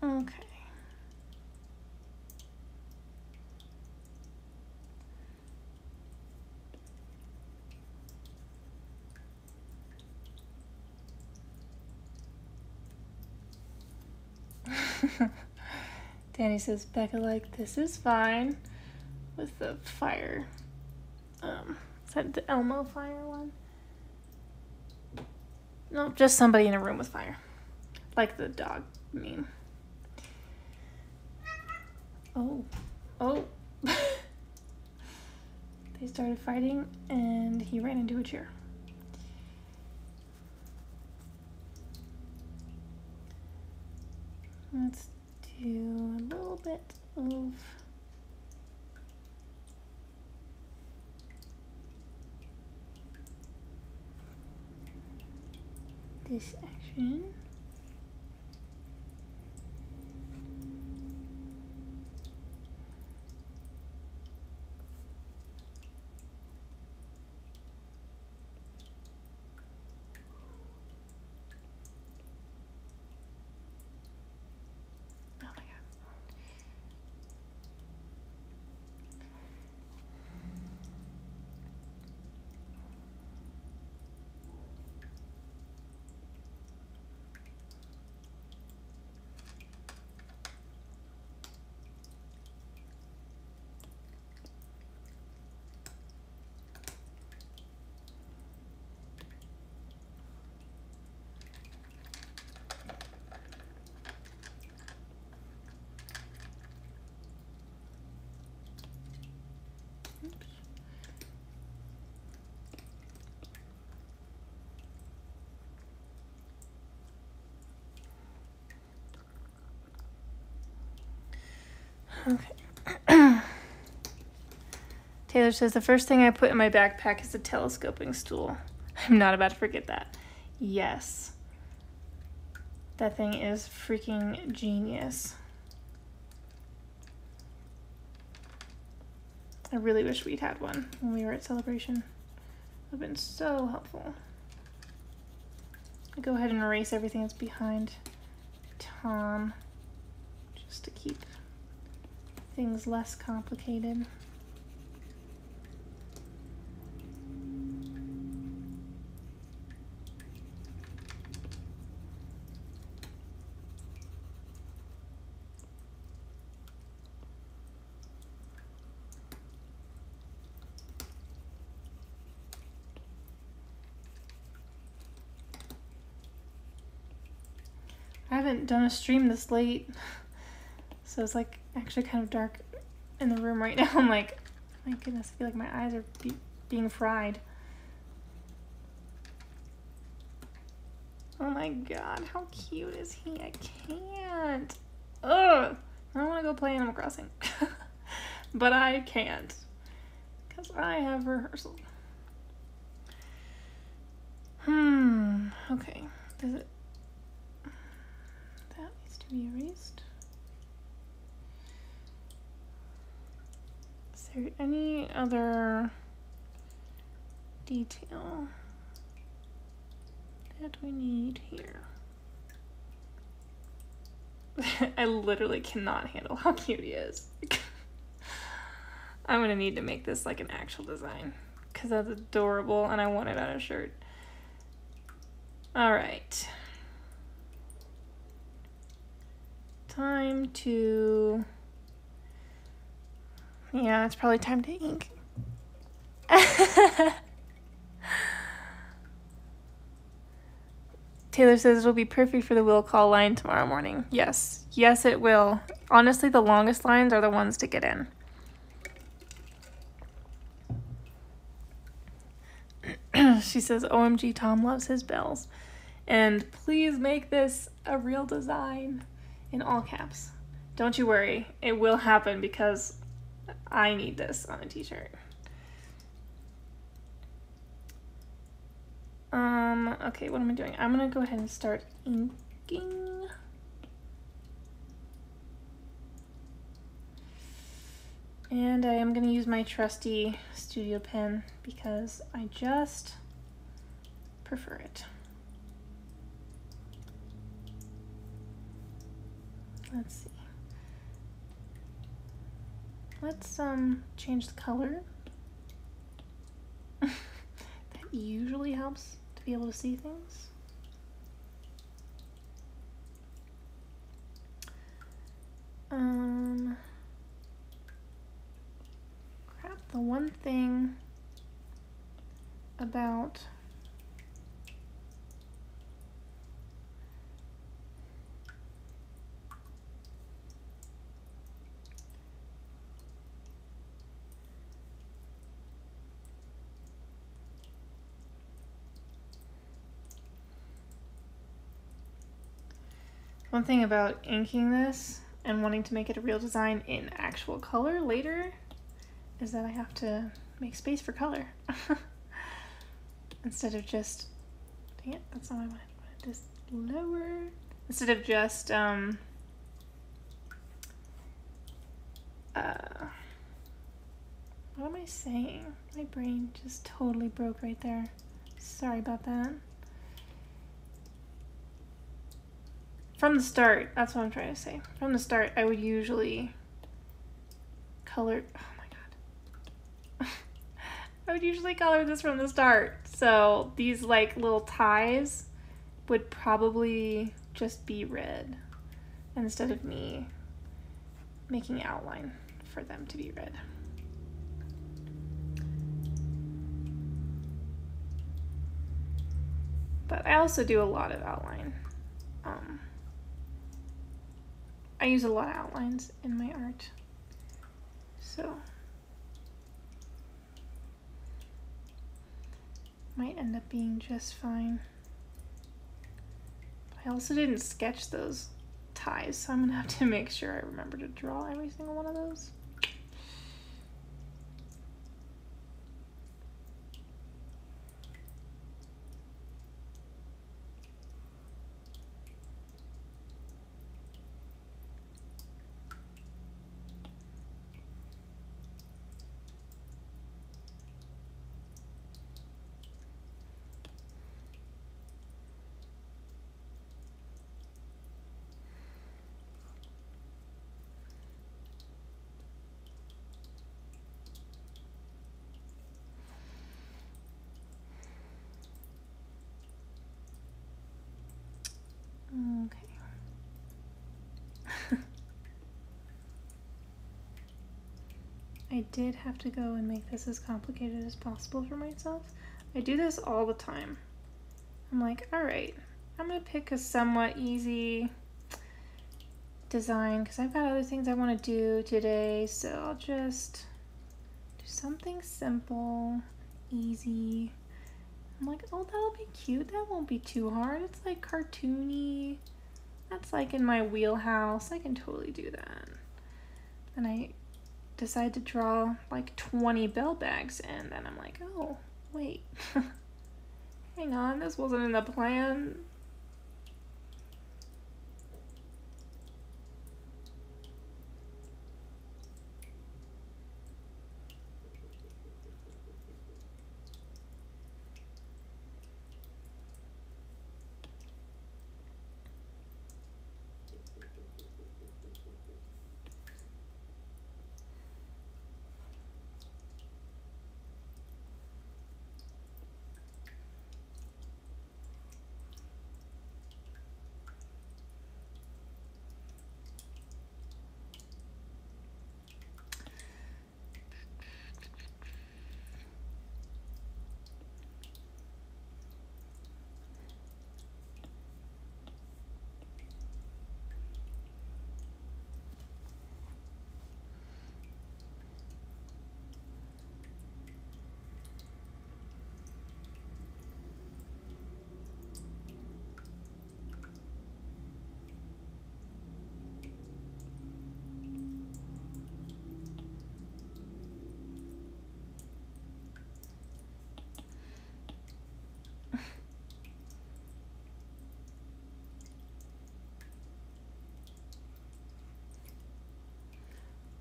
Speaker 1: Okay. Danny says, Becca, like, this is fine with the fire. Is that the Elmo fire one? No, just somebody in a room with fire. Like the dog meme. Oh. Oh. They started fighting and he ran into a chair. Let's do a little bit of this action. Okay. Taylor says, the first thing I put in my backpack is a telescoping stool. I'm not about to forget that. Yes. That thing is freaking genius. I really wish we'd had one when we were at Celebration. It would have been so helpful. I'll go ahead and erase everything that's behind Tom, just to keep things less complicated. I haven't done a stream this late, so it's like actually kind of dark in the room right now. I'm like, my goodness, I feel like my eyes are being fried. Oh my god, how cute is he? I can't. Ugh! I want to go play Animal Crossing. But I can't, because I have rehearsal. Okay. Does it... That needs to be erased. Is there any other detail that we need here? I literally cannot handle how cute he is. I'm gonna need to make this like an actual design because that's adorable and I want it on a shirt. All right. Time to... Yeah, it's probably time to ink. Taylor says it'll be perfect for the will call line tomorrow morning. Yes. Yes, it will. Honestly, the longest lines are the ones to get in. She says, OMG, Tom loves his bells. And please make this a real design in all caps. Don't you worry. It will happen because I need this on a t-shirt. Okay, what am I doing? I'm gonna go ahead and start inking. And I am gonna use my trusty studio pen because I just prefer it. Let's see. Let's change the color. That usually helps to be able to see things. Crap, the one thing about inking this and wanting to make it a real design in actual color later is that I have to make space for color. Instead of just, dang it, that's not what I wanted. I wanted this lower. Instead of just, what am I saying? My brain just totally broke right there. Sorry about that. From the start, that's what I'm trying to say. From the start, I would usually color, oh my god. I would usually color this from the start. So these like little ties would probably just be red instead of me making outline for them to be red. But I also do a lot of outline. I use a lot of outlines in my art, so might end up being just fine. But I also didn't sketch those ties, so I'm gonna have to make sure I remember to draw every single one of those. Okay. I did have to go and make this as complicated as possible for myself. I do this all the time. I'm like, all right, I'm gonna pick a somewhat easy design because I've got other things I want to do today, so I'll just do something simple, easy. I'm like, oh, that'll be cute. That won't be too hard. It's like cartoony. That's like in my wheelhouse. I can totally do that. Then I decide to draw like 20 bell bags, and then I'm like, oh, wait. Hang on, this wasn't in the plan.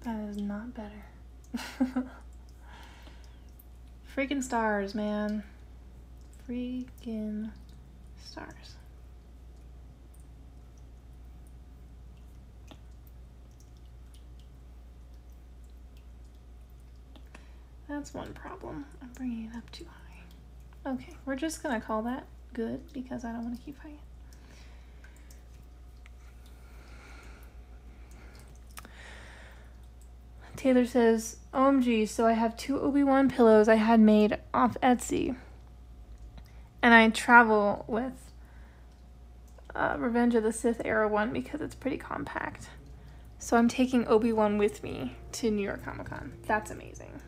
Speaker 1: That is not better. Freaking stars, man. Freaking stars. That's one problem. I'm bringing it up too high. Okay, we're just gonna call that good because I don't want to keep high. Taylor says, OMG, so I have 2 Obi-Wan pillows I had made off Etsy. And I travel with Revenge of the Sith era one because it's pretty compact. So I'm taking Obi-Wan with me to New York Comic Con. That's amazing.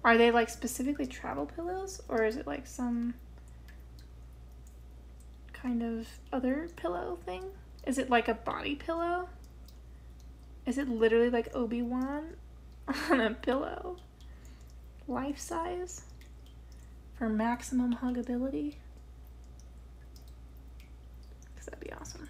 Speaker 1: Are they like specifically travel pillows, or is it like some kind of other pillow thing? Is it like a body pillow? Is it literally like Obi-Wan on a pillow? Life size? For maximum huggability? Because that'd be awesome.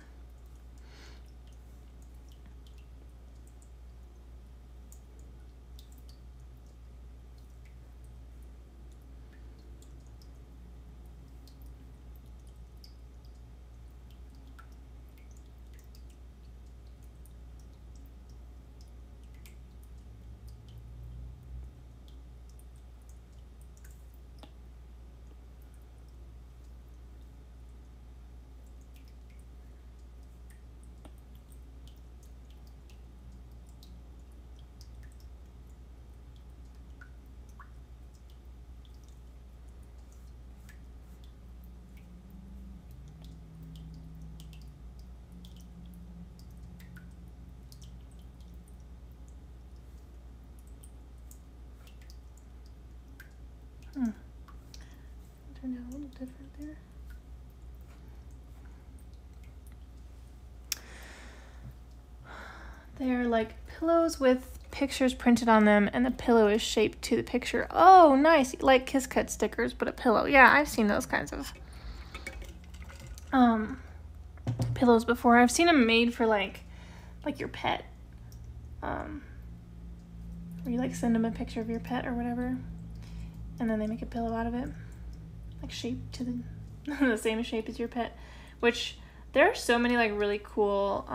Speaker 1: Turned out a little different there. They're like pillows with pictures printed on them, and the pillow is shaped to the picture. Oh, nice. Like Kiss Cut stickers, but a pillow. Yeah, I've seen those kinds of pillows before. I've seen them made for like your pet. Where you like send them a picture of your pet or whatever, and then they make a pillow out of it, like shaped to the the same shape as your pet. Which there are so many like really cool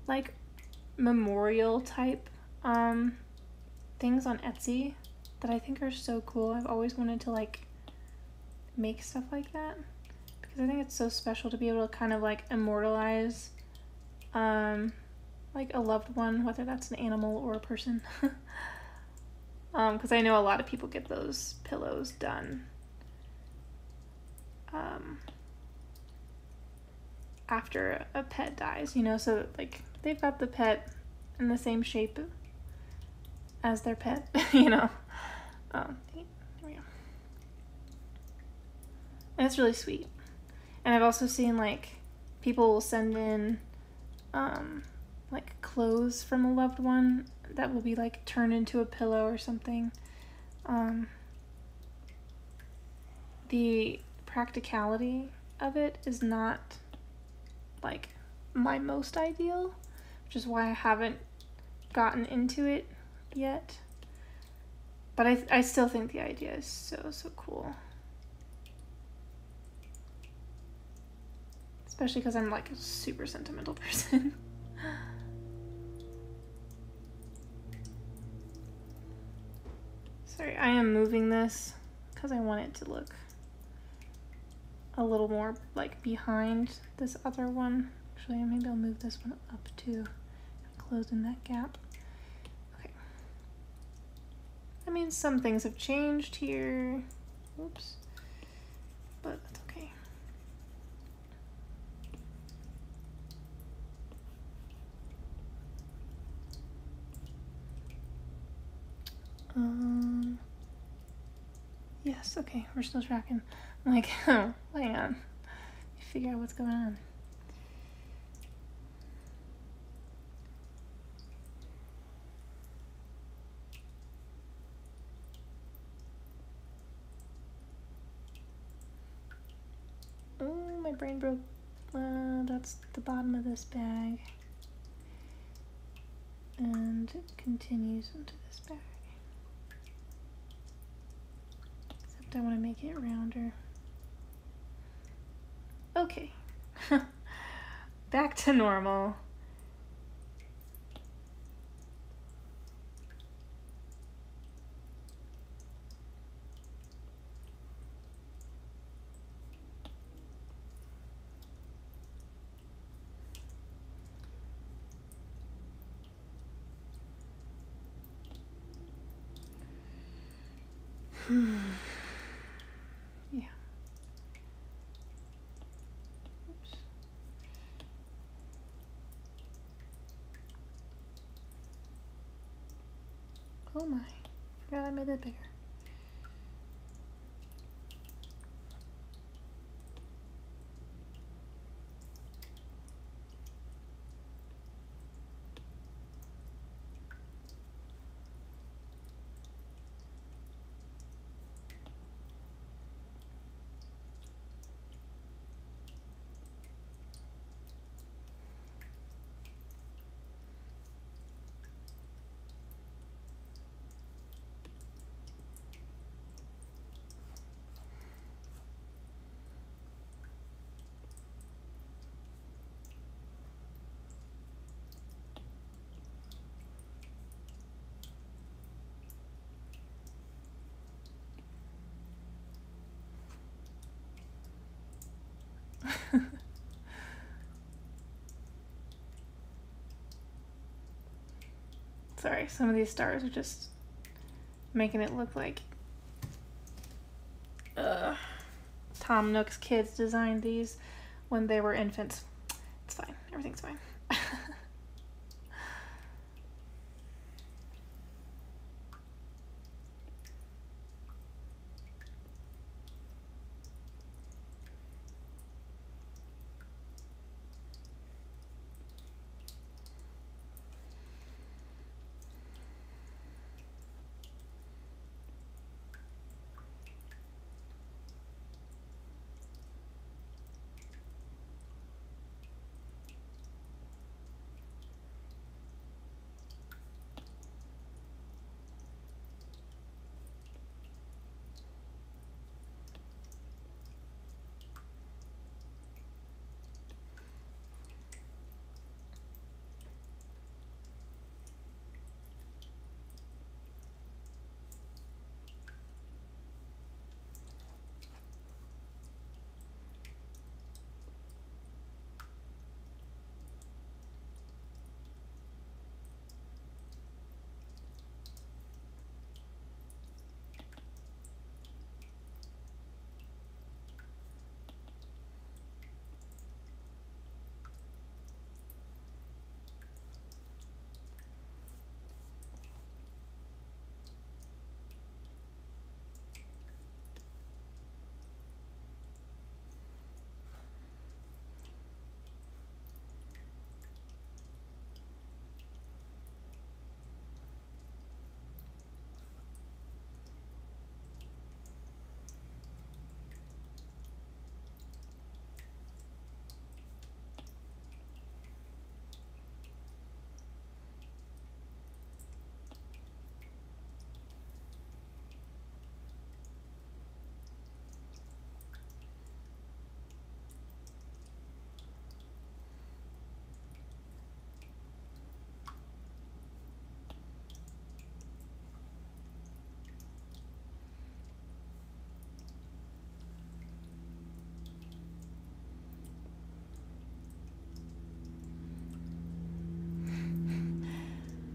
Speaker 1: like memorial type things on Etsy that I think are so cool. I've always wanted to like make stuff like that because I think it's so special to be able to kind of like immortalize like a loved one, whether that's an animal or a person. Because I know a lot of people get those pillows done after a pet dies, you know, so like they've got the pet in the same shape as their pet, you know. Here we go. And it's really sweet. And I've also seen like people will send in like clothes from a loved one that will be like turned into a pillow or something. The practicality of it is not like my most ideal, which is why I haven't gotten into it yet. But I still think the idea is so cool. Especially because I'm like a super sentimental person. Sorry, I am moving this because I want it to look a little more like behind this other one. Actually, maybe I'll move this one up too, closing that gap. Okay. I mean, some things have changed here. Oops. But that's okay. Yes, okay, we're still tracking. I'm like, oh, hang on. Figure out what's going on. Oh, my brain broke. That's the bottom of this bag. And it continues into this bag. Except I want to make it rounder. Okay. Back to normal. Yeah. Oops. Oh my. Forgot I made that bigger. Sorry, some of these stars are just making it look like Tom Nook's kids designed these when they were infants. It's fine. Everything's fine.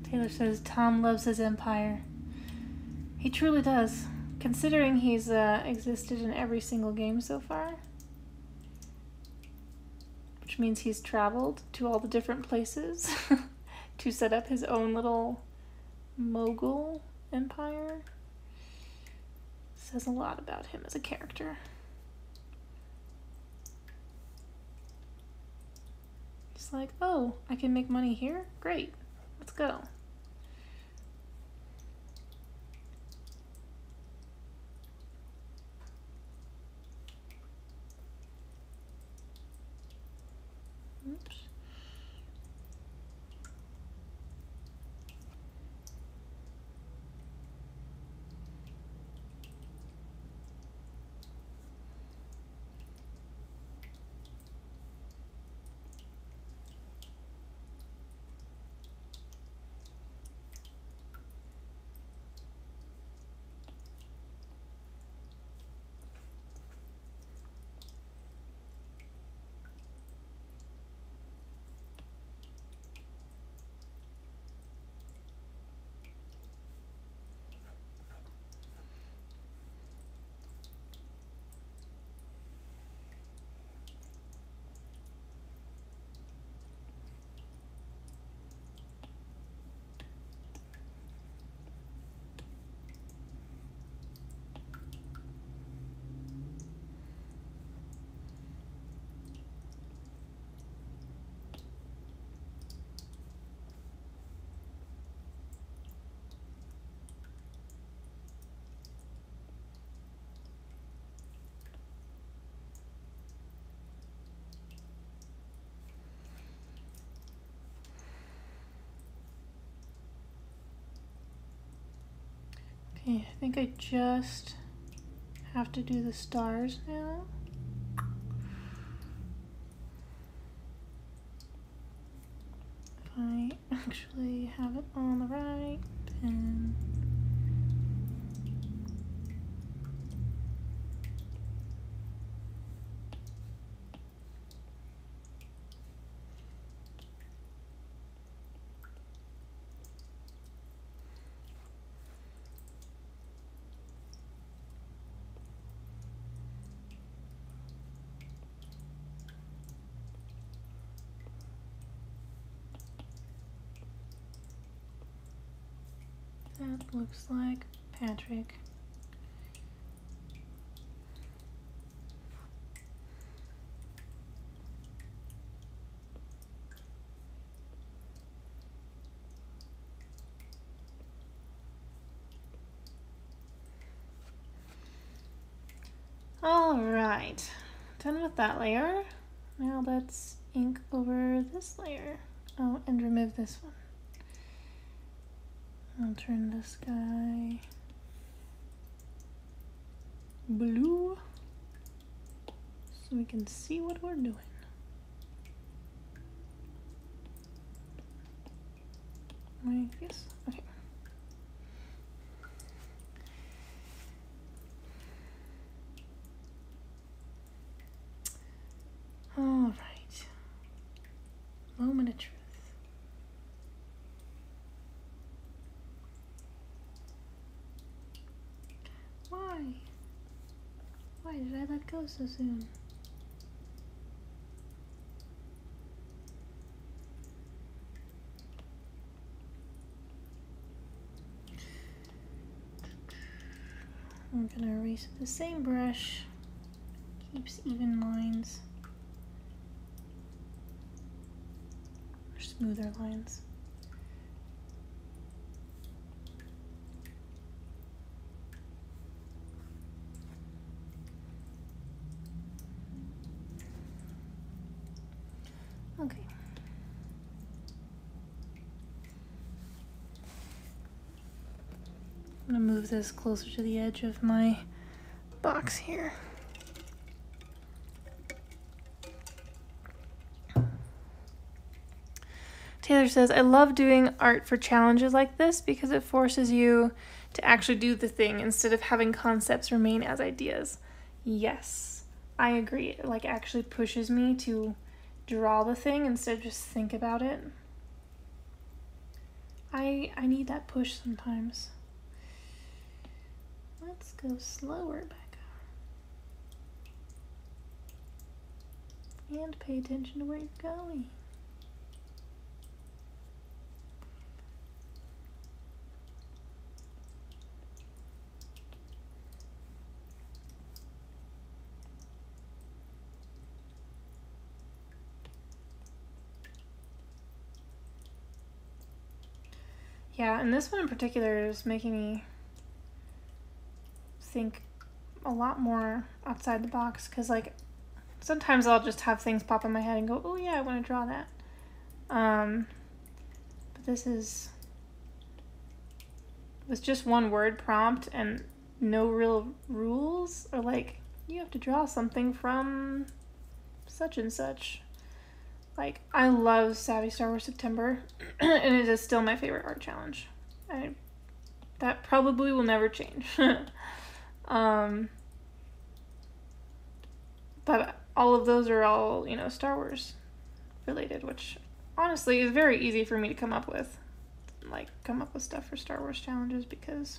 Speaker 1: Taylor says Tom loves his empire. He truly does, considering he's existed in every single game so far. Which means he's traveled to all the different places to set up his own little mogul empire. Says a lot about him as a character. He's like, oh, I can make money here? Great, let's go. Oops. Okay, I think I just have to do the stars now. If I actually have it on the right pen. That looks like Patrick. All right, done with that layer. Now let's ink over this layer. Oh, and remove this one. I'll turn this guy blue so we can see what we're doing. Yes, okay. All right, moment of truth. Why? Why did I let go so soon? I'm gonna erase with the same brush. Keeps even lines. Or smoother lines. Okay. I'm gonna move this closer to the edge of my box here. Taylor says, I love doing art for challenges like this because it forces you to actually do the thing instead of having concepts remain as ideas. Yes, I agree. It like actually pushes me to draw the thing instead of just think about it. I need that push sometimes. Let's go slower, Becca. And pay attention to where you're going. Yeah, and this one in particular is making me think a lot more outside the box, because like sometimes I'll just have things pop in my head and go, oh yeah, I want to draw that. But this was just one word prompt and no real rules, or like you have to draw something from such and such. Like, I love Savvy Star Wars September, and it is still my favorite art challenge. That probably will never change. But all of those are all, you know, Star Wars related, which honestly is very easy for me to come up with. Like, come up with stuff for Star Wars challenges, because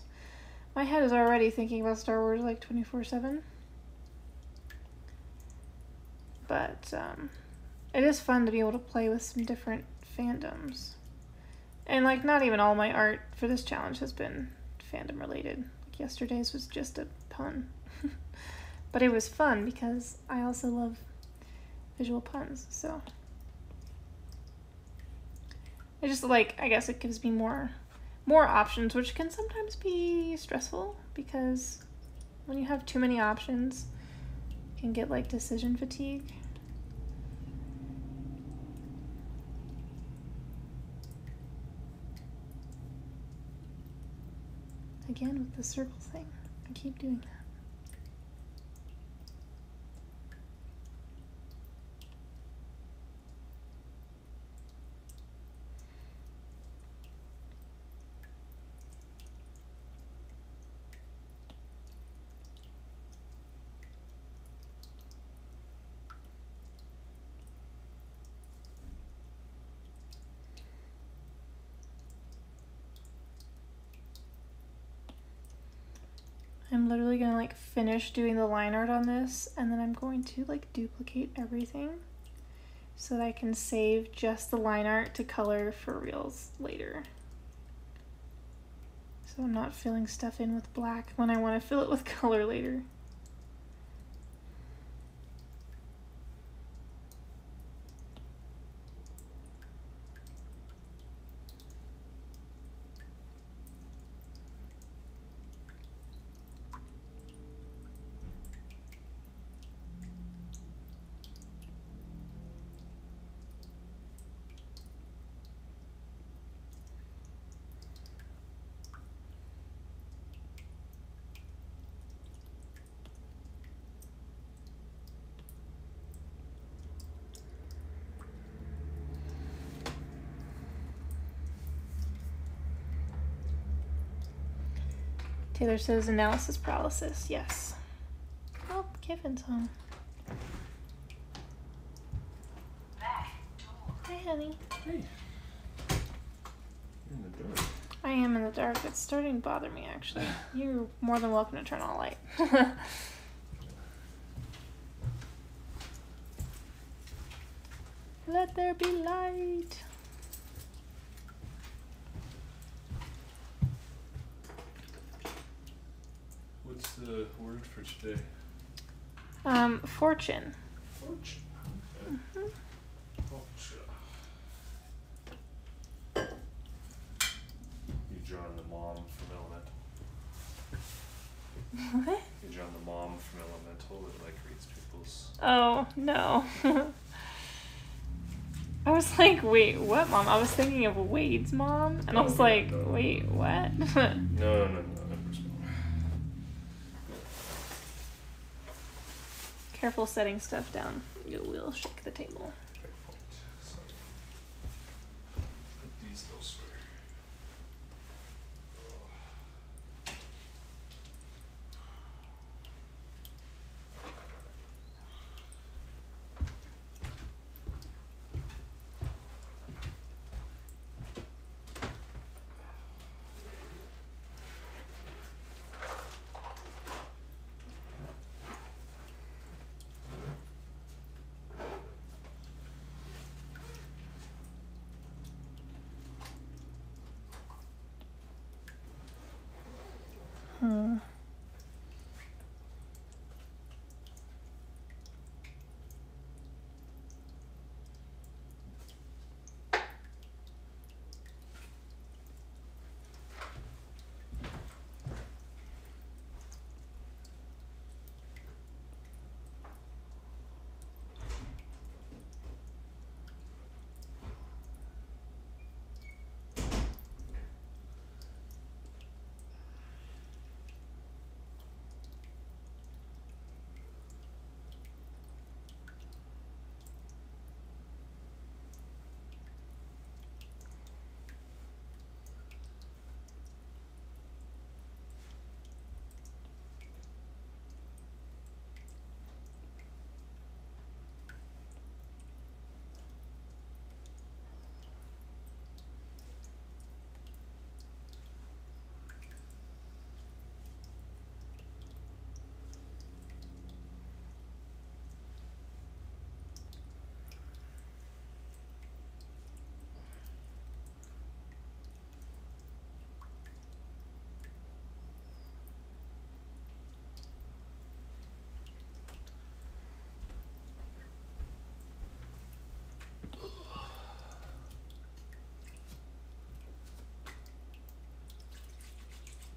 Speaker 1: my head is already thinking about Star Wars like 24/7. But, it is fun to be able to play with some different fandoms. And like not even all my art for this challenge has been fandom related. Like yesterday's was just a pun. But it was fun because I also love visual puns, so. It just like, I guess it gives me more options, which can sometimes be stressful because when you have too many options, you can get like decision fatigue. again with the circle thing. I keep doing that. I'm literally gonna like finish doing the line art on this, and then I'm going to like duplicate everything so that I can save just the line art to color for reals later. So I'm not filling stuff in with black when I want to fill it with color later. Taylor says analysis paralysis. Yes. Oh, Kevin's home. Hi, honey.
Speaker 2: Hey. You're in the dark.
Speaker 1: I am in the dark. It's starting to bother me, actually. You're more than welcome to turn on a light. Let there be light.
Speaker 2: What's the word for today?
Speaker 1: Fortune.
Speaker 2: Fortune. Okay.
Speaker 1: Mm-hmm.
Speaker 2: You drawing the mom from Elemental?
Speaker 1: What?
Speaker 2: You drawing the mom from Elemental that like reads people's.
Speaker 1: Oh, no. I was like, wait, what mom? I was thinking of Wade's mom, and I was like,
Speaker 2: no.
Speaker 1: wait, what?
Speaker 2: No, Emperor's mom.
Speaker 1: Careful setting stuff down. You will shake the table.
Speaker 2: Fair point. So, put these elsewhere.
Speaker 1: Hmm.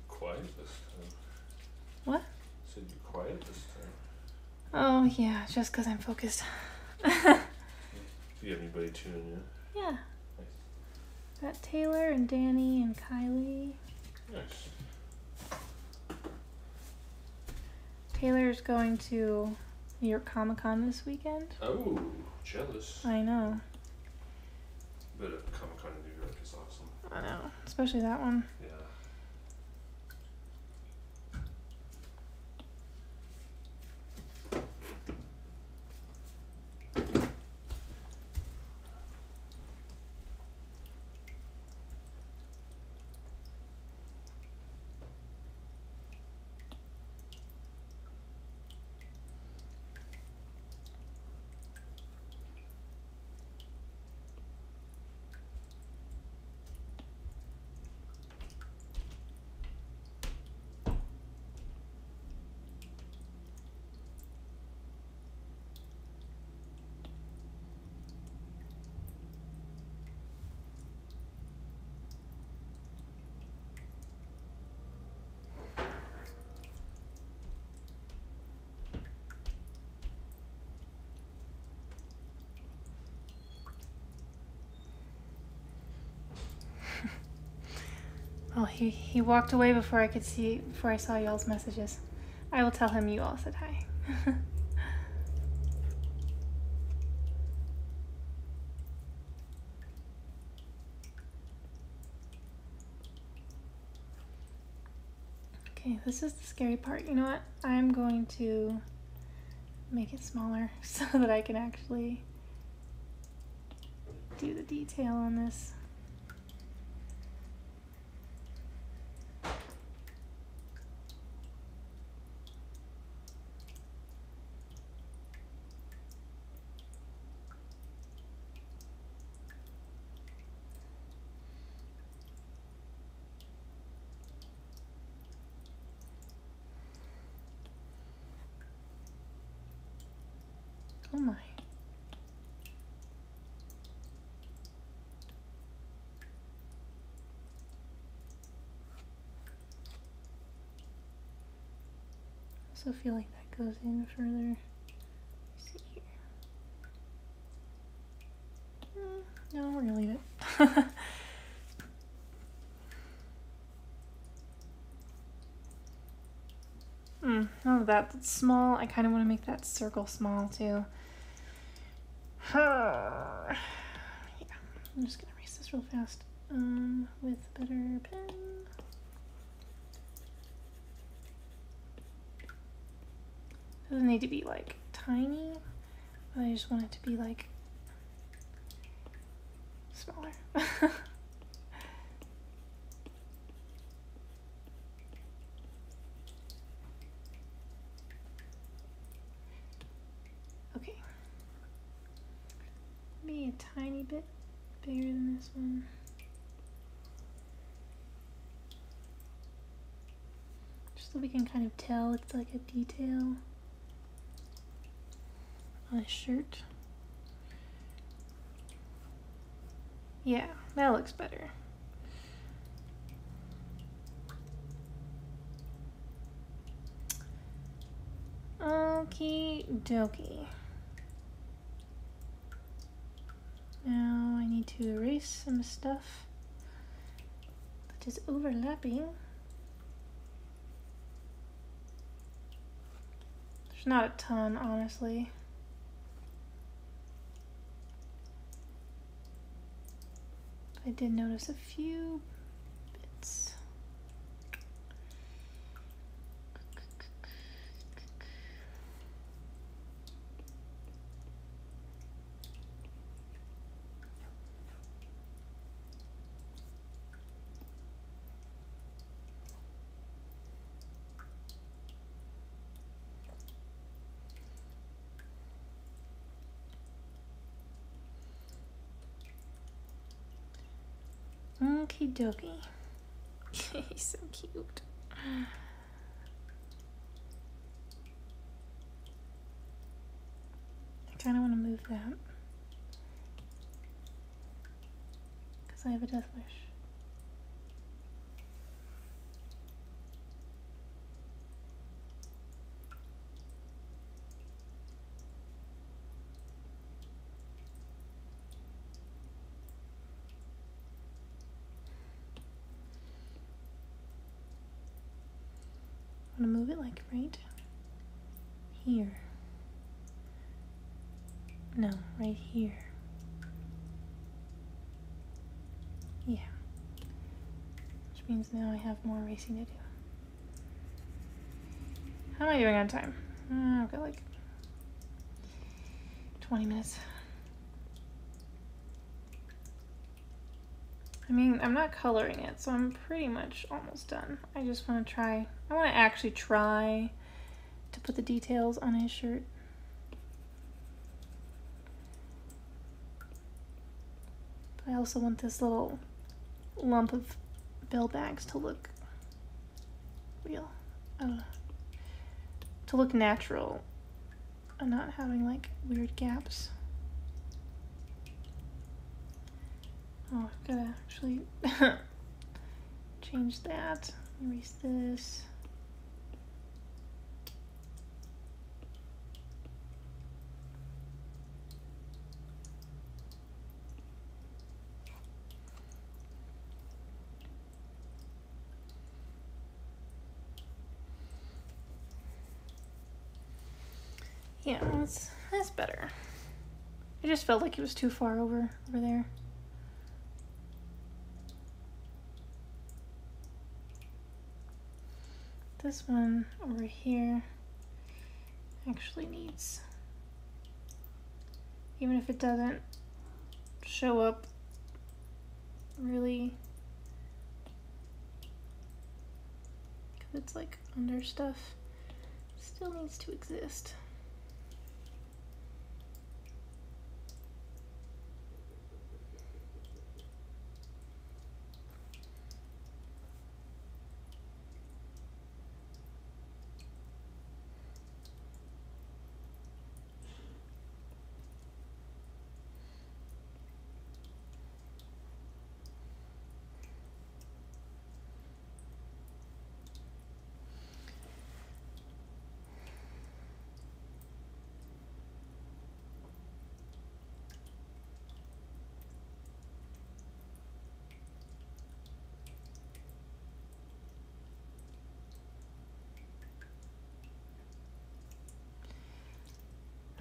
Speaker 1: Quiet this time. What?
Speaker 2: Said you quiet this time.
Speaker 1: Oh, yeah, just because I'm focused.
Speaker 2: Do you have anybody tuning in?
Speaker 1: Yeah.
Speaker 2: Nice.
Speaker 1: Got Taylor and Danny and Kylie.
Speaker 2: Nice.
Speaker 1: Taylor's going to New York Comic Con this weekend.
Speaker 2: Oh, jealous.
Speaker 1: I know.
Speaker 2: But Comic Con in New York is awesome.
Speaker 1: I know. Especially that one.
Speaker 2: Yeah.
Speaker 1: Oh, he walked away before I saw y'all's messages. I will tell him you all said hi. Okay, this is the scary part. You know what? I'm going to make it smaller so that I can actually do the detail on this. Oh my. I also feel like that goes in further. Let's see here. No, we're gonna leave it. Now that that's small, I kind of want to make that circle small too. Yeah, I'm just gonna erase this real fast with a better pen. Doesn't need to be like tiny, but I just want it to be like smaller. Okay. Maybe a tiny bit bigger than this one. Just so we can kind of tell it's like a detail on a shirt. Yeah, that looks better. Okie dokie. Now I need to erase some stuff that is overlapping. There's not a ton, honestly. I did notice a few bits. Okie dokie. He's so cute. I kind of want to move that because I have a death wish. I'm gonna move it like right here. No, right here. Yeah. Which means now I have more erasing to do. How am I doing on time? I've got like 20 minutes. I mean, I'm not coloring it, so I'm pretty much almost done. I just want to try, I want to actually try to put the details on his shirt. But I also want this little lump of bill bags to look real, to look natural and not having like weird gaps. Oh, I've got to actually change that. Erase this. Yeah, that's better. I just felt like it was too far over there. This one over here actually needs, even if it doesn't show up really, because it's like under stuff, still needs to exist.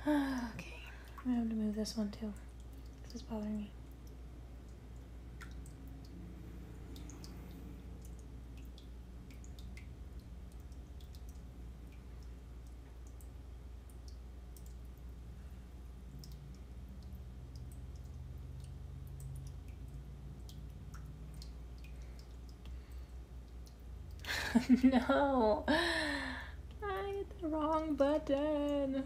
Speaker 1: Okay, I have to move this one too. This is bothering me. No, I hit the wrong button.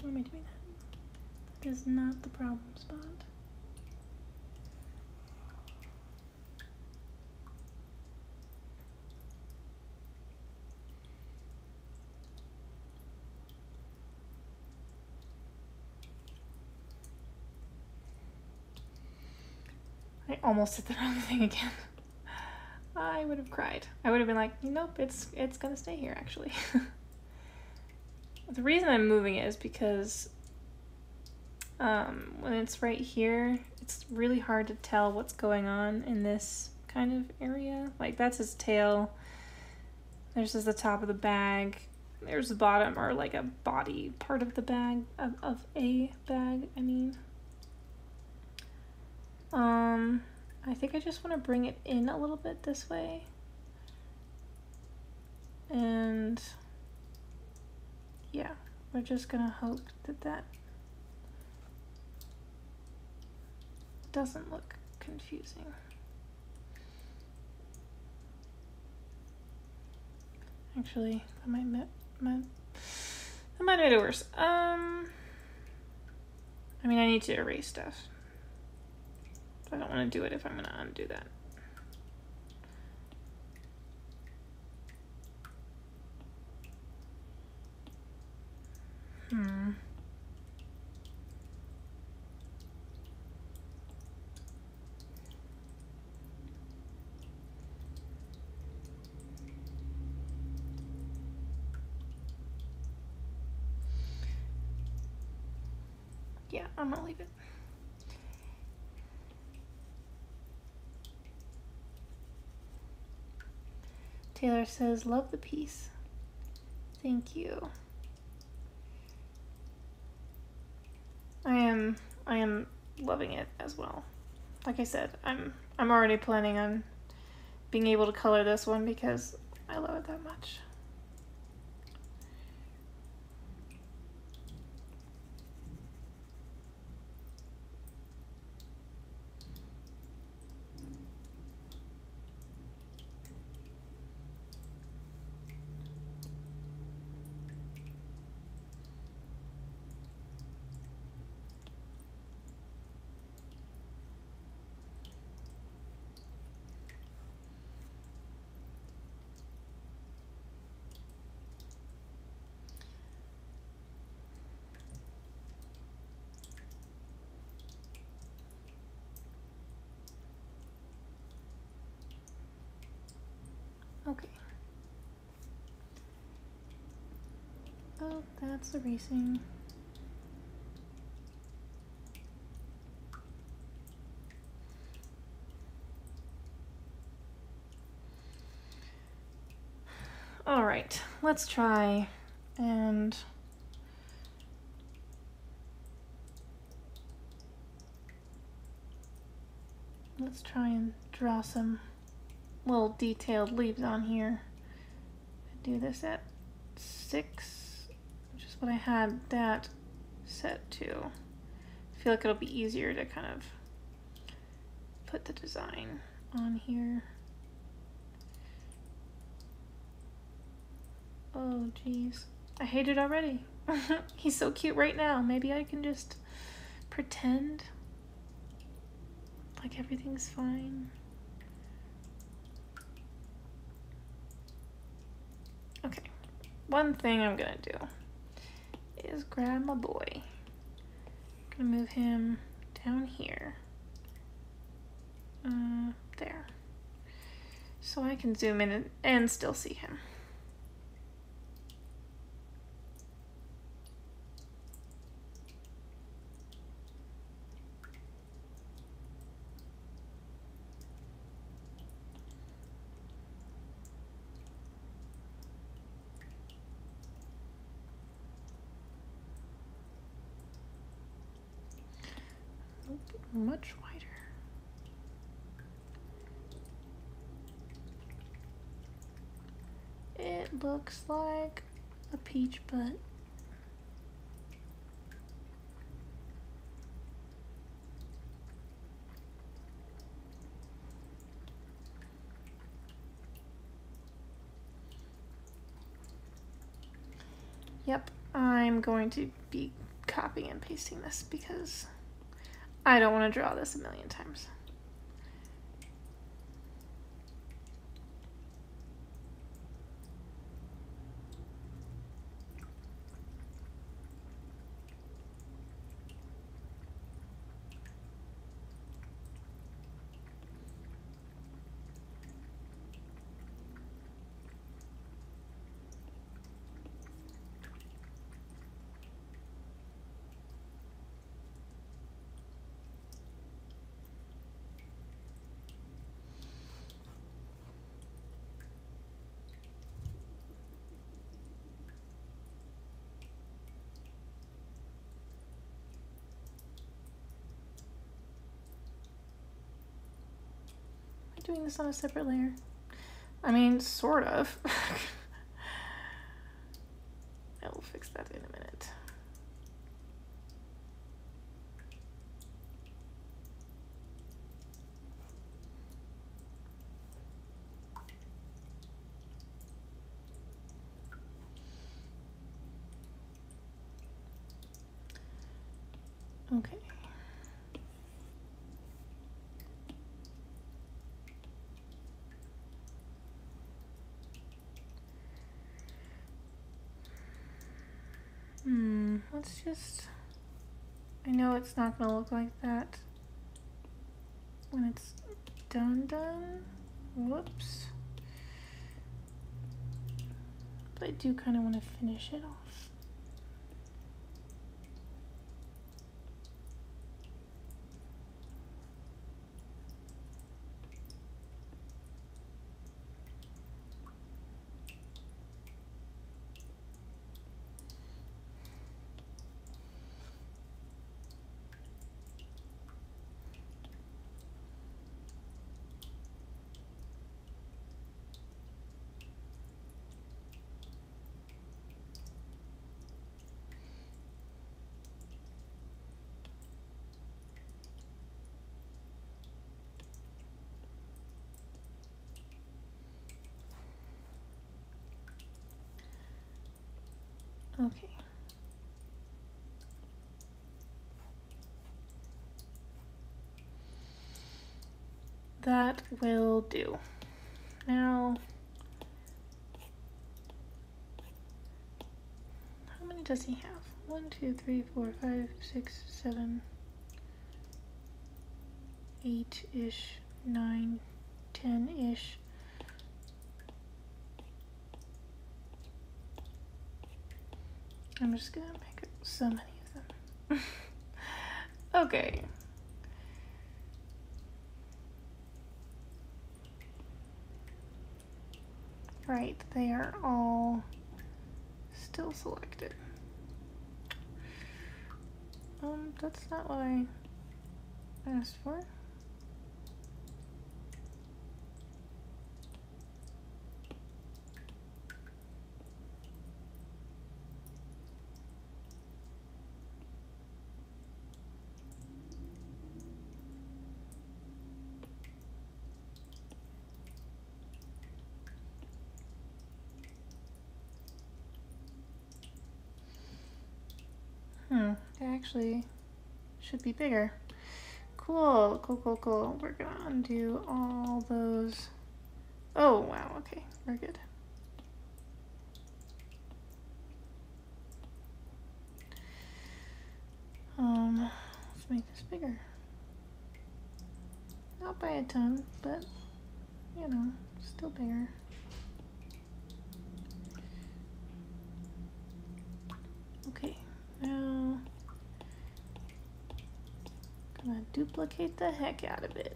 Speaker 1: Why am I doing that? That is not the problem spot. I almost hit the wrong thing again. I would have cried. I would have been like, nope, it's gonna stay here actually. The reason I'm moving it is because when it's right here, it's really hard to tell what's going on in this kind of area. Like that's his tail. There's just the top of the bag. There's the bottom, or like a body part of the bag, of a bag, I mean. I think I just want to bring it in a little bit this way. And yeah, we're just gonna hope that that doesn't look confusing. Actually, that might make it worse. I mean, I need to erase stuff. I don't want to do it if I'm going to undo that. Yeah, I'm going to leave it. Taylor says, love the piece. Thank you. I am loving it as well. Like I said, I'm already planning on being able to color this one because I love it that much. Okay. Oh, that's erasing. All right, let's try and draw some little detailed leaves on here. Do this at 6, which is what I had that set to. I feel like it'll be easier to kind of put the design on here. Oh geez, I hate it already. He's so cute right now. Maybe I can just pretend like everything's fine. Okay, one thing I'm gonna do is grab my boy. I'm gonna move him down here. There. So I can zoom in and still see him. Much wider. It looks like a peach butt. Yep, I'm going to be copying and pasting this because I don't want to draw this a million times. Doing this on a separate layer. I mean, sort of. I will fix that in a minute. Okay. Let's just, I know it's not gonna look like that when it's done. Whoops. But I do kind of want to finish it off. Okay. That will do. Now, how many does he have? 1, 2, 3, 4, 5, 6, 7, 8-ish, 9, 10-ish. I'm just gonna pick up so many of them. Okay. Right, they are all still selected. That's not what I asked for. They actually should be bigger. Cool, cool, cool, cool. We're gonna undo all those. Oh, wow, okay, we're good. Let's make this bigger. Not by a ton, but, you know, still bigger. Okay, now gonna duplicate the heck out of it.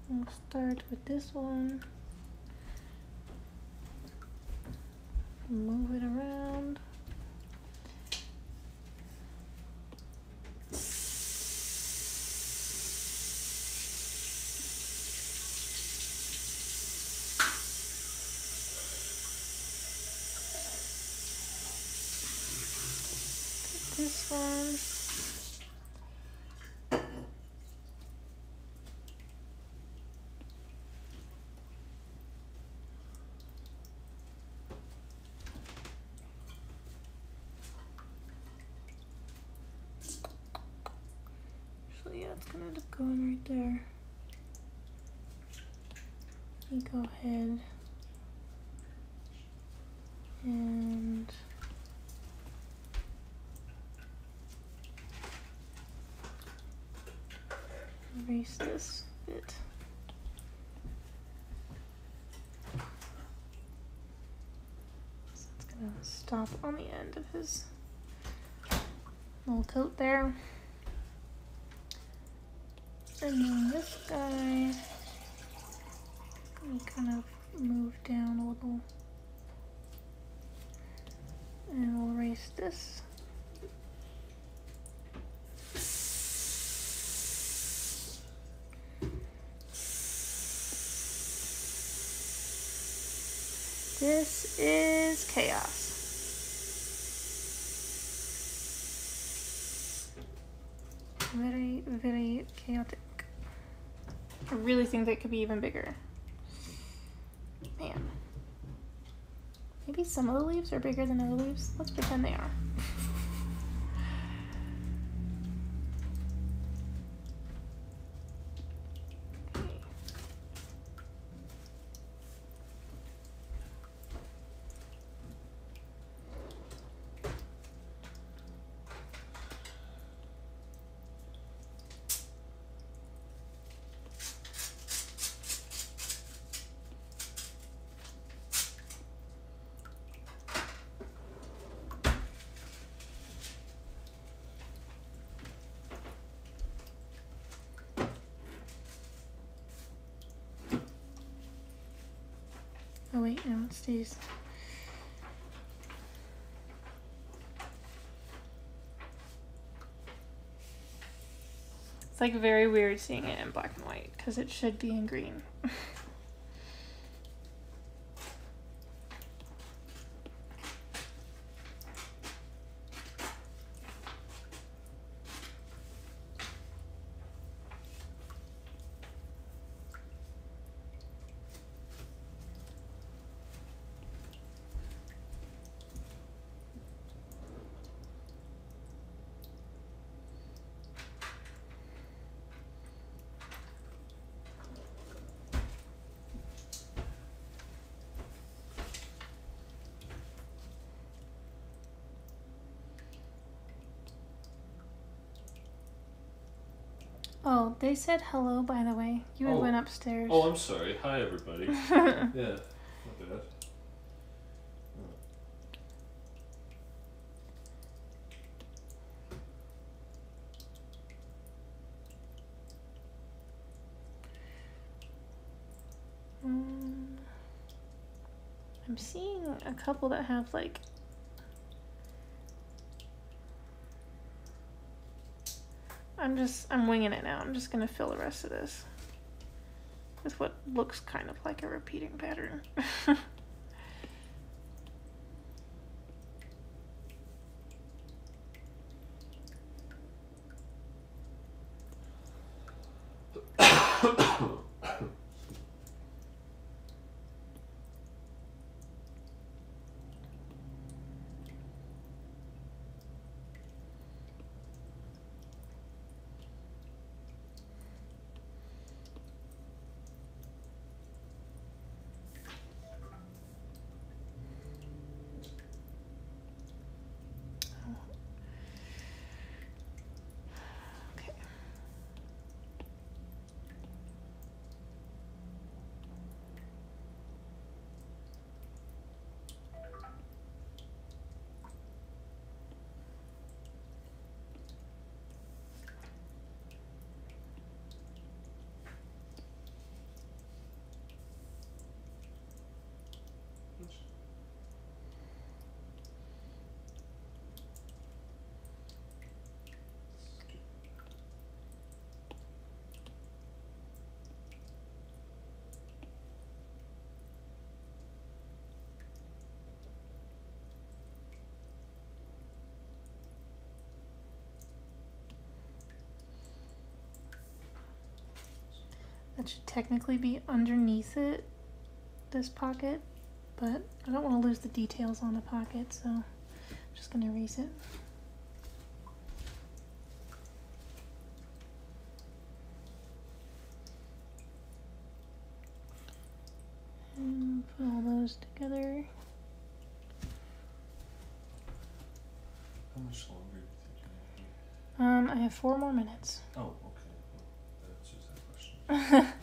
Speaker 1: We'll start with this one. Move it around. This one. Actually, yeah, it's gonna end up going right there. Let me go ahead and erase this bit. So it's gonna stop on the end of his little coat there. And then this guy, we kind of move down a little. And we'll erase this. This is chaos. Very, very chaotic. I really think that could be even bigger. Man. Maybe some of the leaves are bigger than other leaves. Let's pretend they are. Oh wait, no, it stays. It's like very weird seeing it in black and white because it should be in green. Oh, they said hello, by the way. You had
Speaker 2: Oh.
Speaker 1: went upstairs.
Speaker 2: Oh, I'm sorry. Hi, everybody. Yeah, not bad.
Speaker 1: I'm seeing a couple that have like I'm winging it now. I'm just gonna fill the rest of this with what looks kind of like a repeating pattern. That should technically be underneath it, this pocket, but I don't want to lose the details on the pocket, so I'm just going to erase it. And put all those together.
Speaker 2: How much longer do you think you have?
Speaker 1: I have 4 more minutes.
Speaker 2: Oh, okay. Well, that answers that question.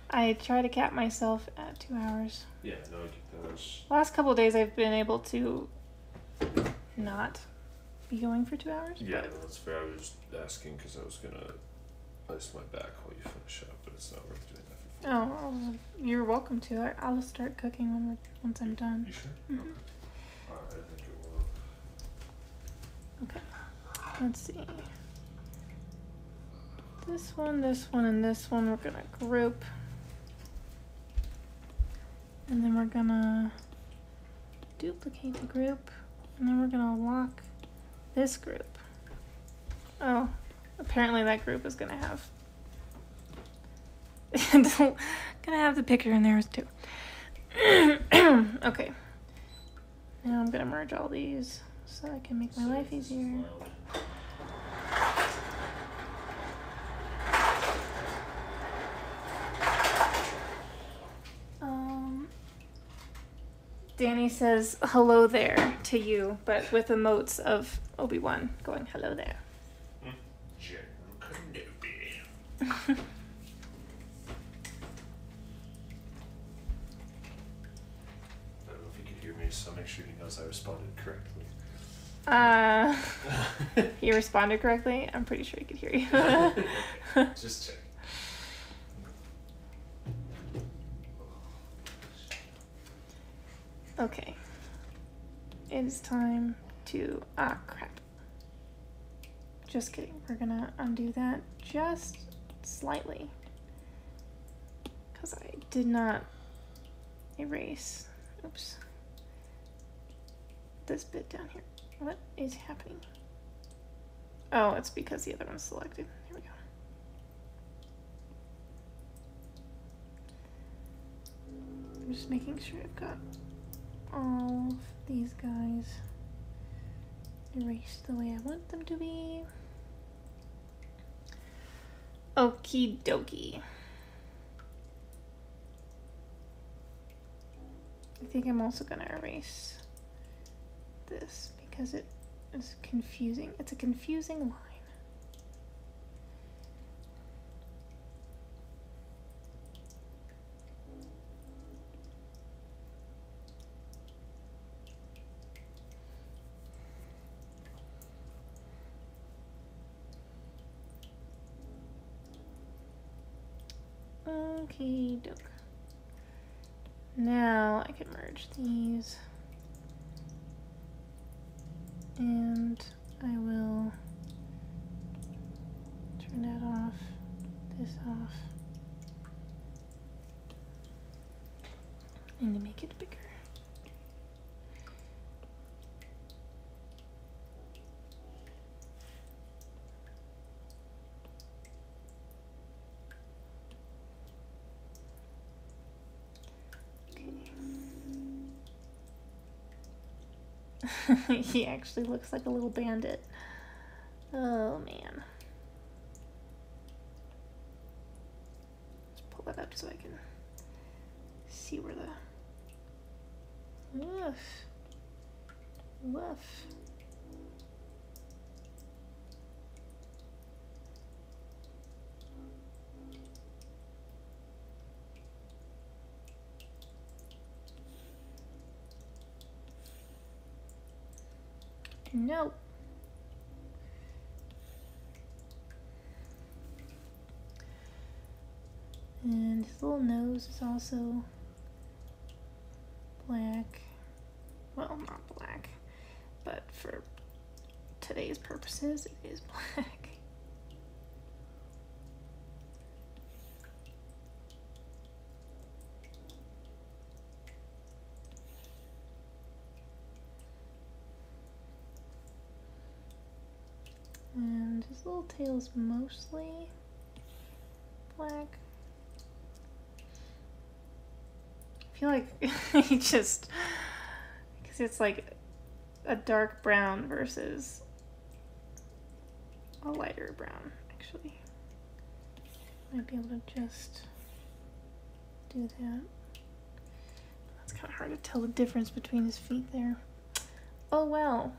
Speaker 1: I try to cap myself at 2 hours.
Speaker 2: Yeah, no, I get those.
Speaker 1: Last couple of days I've been able to not be going for 2 hours.
Speaker 2: Yeah, no, that's fair. I was just asking because I was gonna ice my back while you finish up, but it's not worth doing that for 4
Speaker 1: Oh, you're welcome to. I'll start cooking once I'm done.
Speaker 2: You sure?
Speaker 1: Mhm.
Speaker 2: Okay. Alright, I think it will.
Speaker 1: Okay, let's see. This one, and this one we're gonna group. And then we're gonna duplicate the group. And then we're gonna lock this group. Oh, apparently that group is gonna have gonna have the picture in there too. Okay. Now I'm gonna merge all these so I can make my life easier. Danny says hello there to you, but with emotes of Obi-Wan going hello there.
Speaker 2: General Kenobi. I don't know if he could hear me, so make sure he knows I responded correctly.
Speaker 1: He responded correctly? I'm pretty sure he could hear you.
Speaker 2: Just check.
Speaker 1: Okay. It is time to... Ah, crap. Just kidding. We're gonna undo that just slightly. Because I did not erase... Oops. This bit down here. What is happening? Oh, it's because the other one's selected. Here we go. I'm just making sure I've got all of these guys erased the way I want them to be. Okie dokie. I think I'm also gonna erase this because it is confusing. It's a confusing line. Okay, doke. Now I can merge these. And I will turn that off, this off. I need to make it bigger. Okay. He actually looks like a little bandit. Oh man. Let's pull that up so I can see where the woof. Woof. Nope. And his little nose is also black. Well, not black, but for today's purposes, it is black. And his little tail is mostly black. I feel like he just, because it's like a dark brown versus a lighter brown, actually. Might be able to just do that. It's kind of hard to tell the difference between his feet there. Oh well.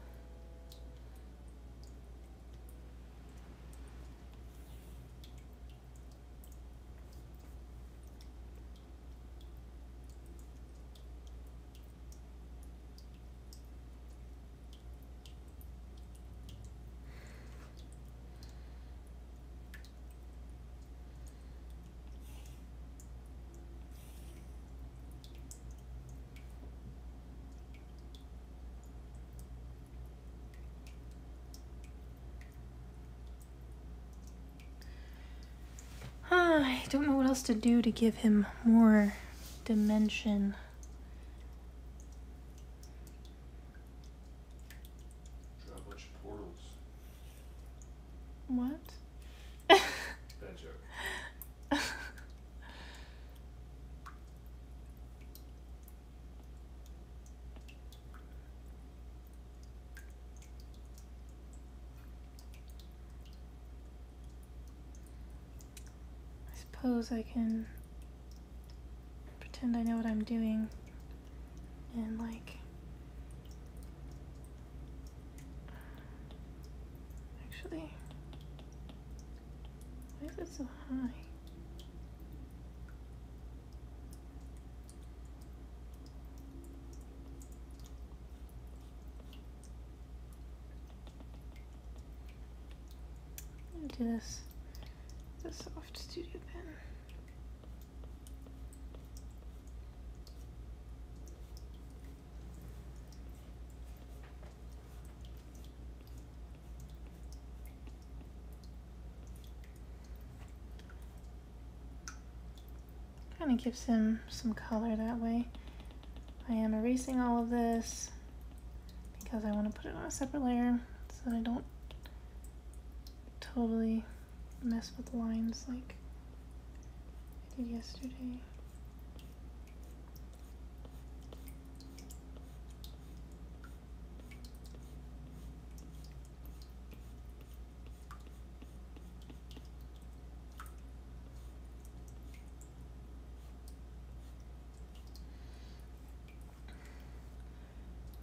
Speaker 1: I don't know what else to do to give him more dimension.
Speaker 2: Draw a bunch of portals.
Speaker 1: What?
Speaker 2: Bad joke.
Speaker 1: I suppose I can pretend I know what I'm doing and like actually, why is it so high? I'm gonna do this with a soft studio pen. Kind of gives him some color that way. I am erasing all of this because I want to put it on a separate layer so that I don't totally mess with the lines like I did yesterday.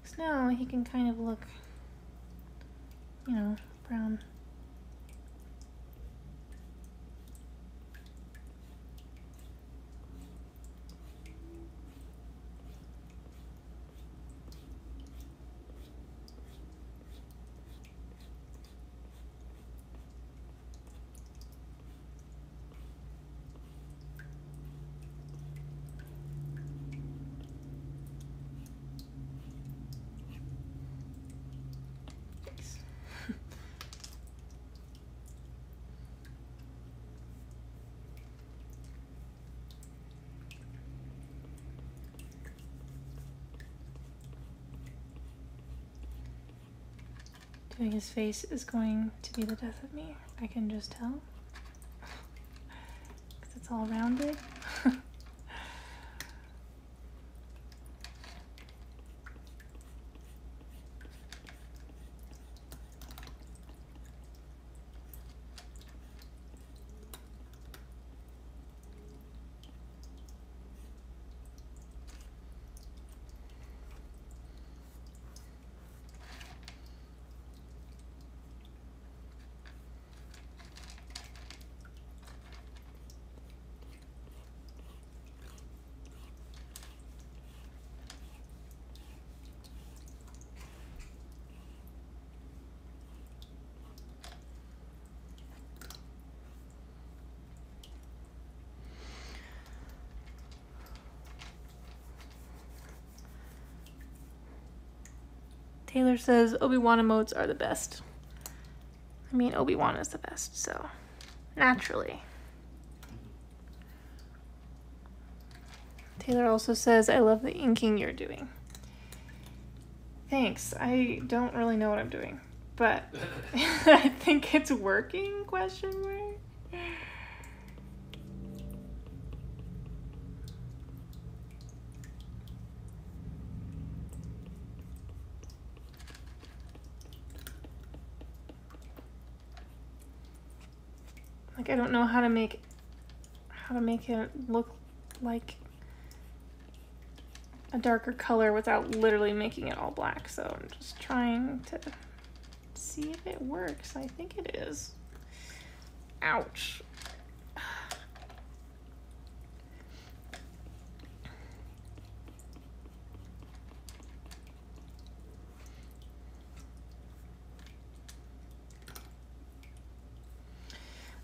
Speaker 1: So now he can kind of look, you know, brown. Doing his face is going to be the death of me. I can just tell. Because it's all rounded. Taylor says Obi-Wan emotes are the best. I mean, Obi-Wan is the best, so naturally. Taylor also says, I love the inking you're doing. Thanks. I don't really know what I'm doing, but I think it's working, question mark. Like, I don't know how to make it look like a darker color without literally making it all black. So I'm just trying to see if it works. I think it is. Ouch.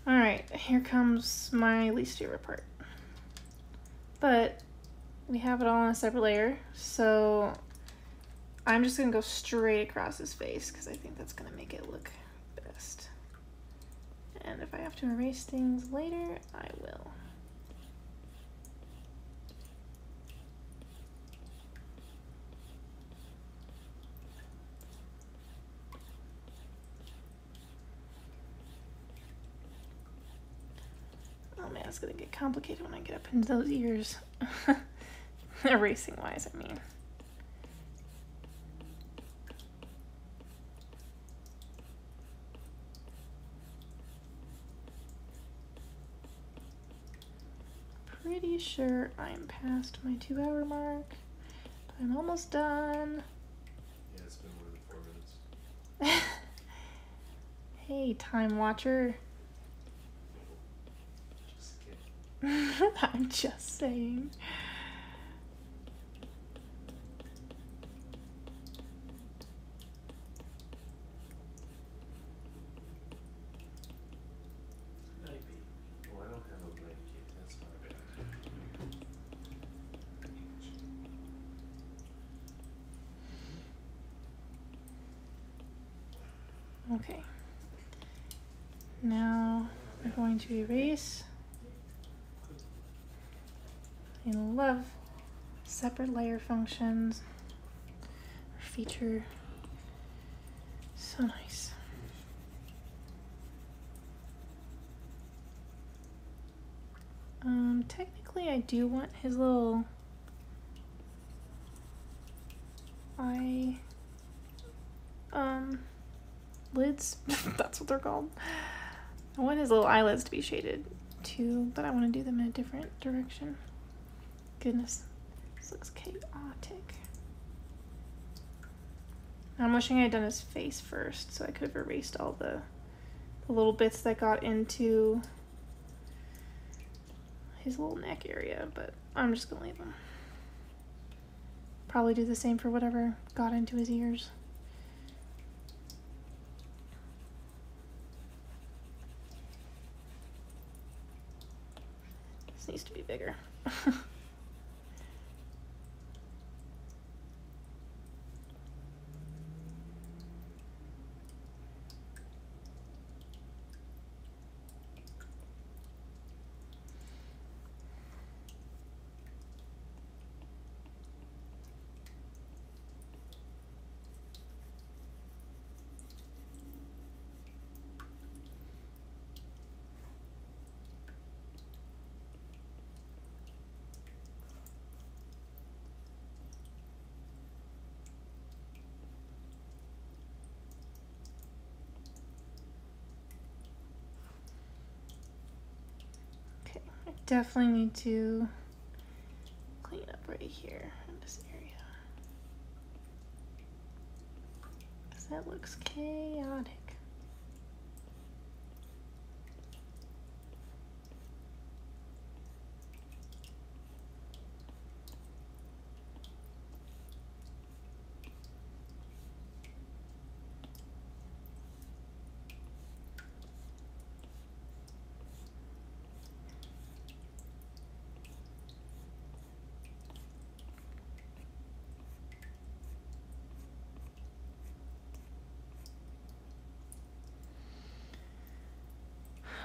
Speaker 1: All right, here comes my least favorite part. But we have it all on a separate layer, so I'm just gonna go straight across his face because I think that's gonna make it look best. And if I have to erase things later, I will. Oh man, it's gonna get complicated when I get up into those ears. Erasing wise, I mean. Pretty sure I'm past my 2-hour mark, but I'm almost done.
Speaker 2: Yeah, it's been more than 4 minutes.
Speaker 1: Hey, time watcher.
Speaker 2: Just kidding.
Speaker 1: I'm just saying.
Speaker 2: Well, I don't have a blanket. That's not bad.
Speaker 1: Okay. Now we're going to erase. I love separate layer functions or feature. So nice. Technically I do want his little eye lids. That's what they're called. I want his little eyelids to be shaded too, but I want to do them in a different direction. Goodness, this looks chaotic. I'm wishing I had done his face first so I could have erased all the little bits that got into his little neck area, but I'm just gonna leave them. Probably do the same for whatever got into his ears. This needs to be bigger. definitely need to clean up right here in this area. Because that looks chaotic.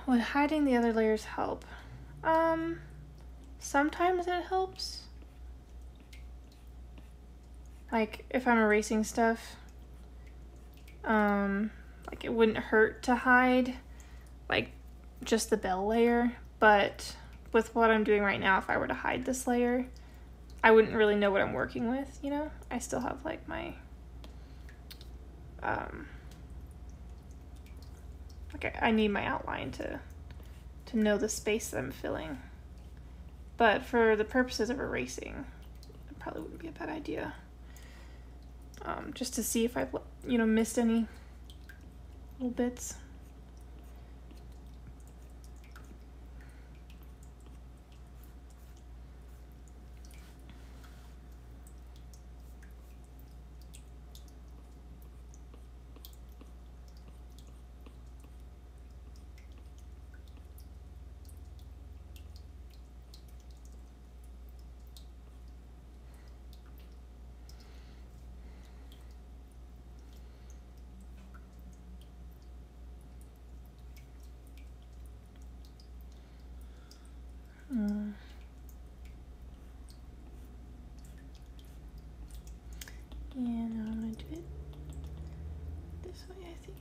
Speaker 1: Would hiding the other layers help? Sometimes it helps. Like if I'm erasing stuff, like it wouldn't hurt to hide like just the bell layer, but with what I'm doing right now, if I were to hide this layer, I wouldn't really know what I'm working with, you know? I still have like my, I need my outline to know the space that I'm filling. But for the purposes of erasing, it probably wouldn't be a bad idea. Just to see if I've, you know, missed any little bits. Yeah, now I'm gonna do it this way, I think.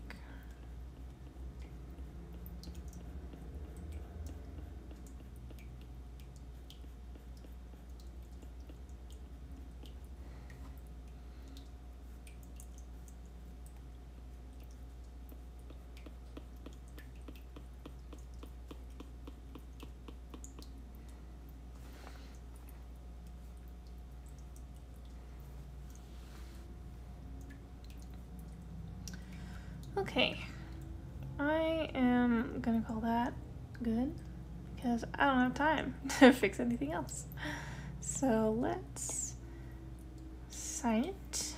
Speaker 1: Okay, I am gonna call that good because I don't have time to fix anything else. So let's sign it.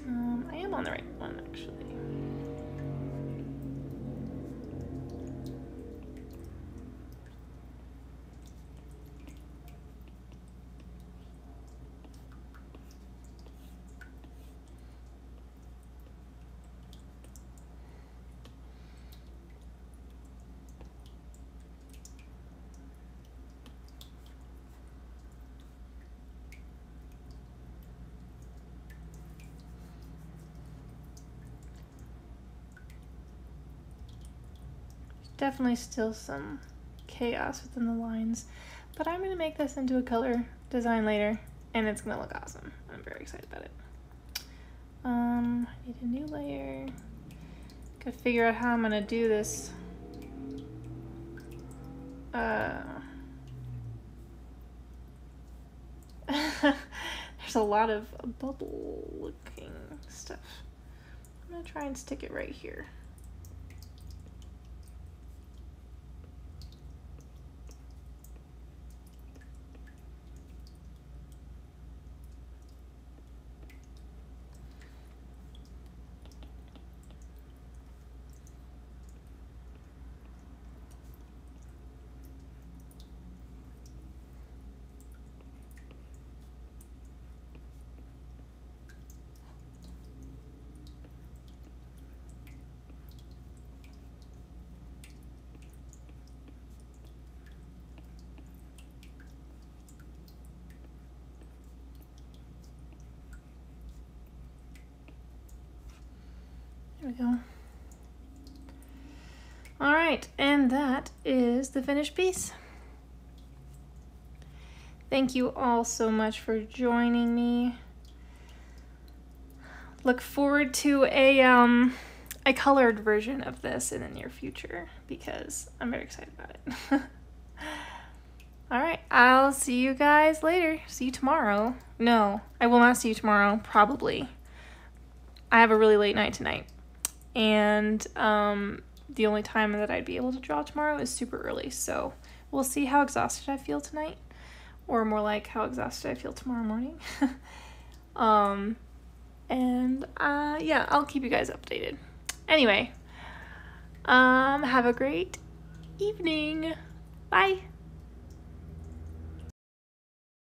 Speaker 1: I am on the right one actually. Definitely still some chaos within the lines, but I'm going to make this into a color design later, and it's going to look awesome. I'm very excited about it. I need a new layer. Gotta figure out how I'm going to do this. There's a lot of bubble looking stuff. I'm going to try and stick it right here. There we go. All right, and that is the finished piece. Thank you all so much for joining me. Look forward to a a colored version of this in the near future because I'm very excited about it. Alright, I'll see you guys later. See you tomorrow. No, I will not see you tomorrow, probably. I have a really late night tonight. And the only time that I'd be able to draw tomorrow is super early. So we'll see how exhausted I feel tonight. Or more like how exhausted I feel tomorrow morning. Yeah, I'll keep you guys updated. Anyway, have a great evening. Bye.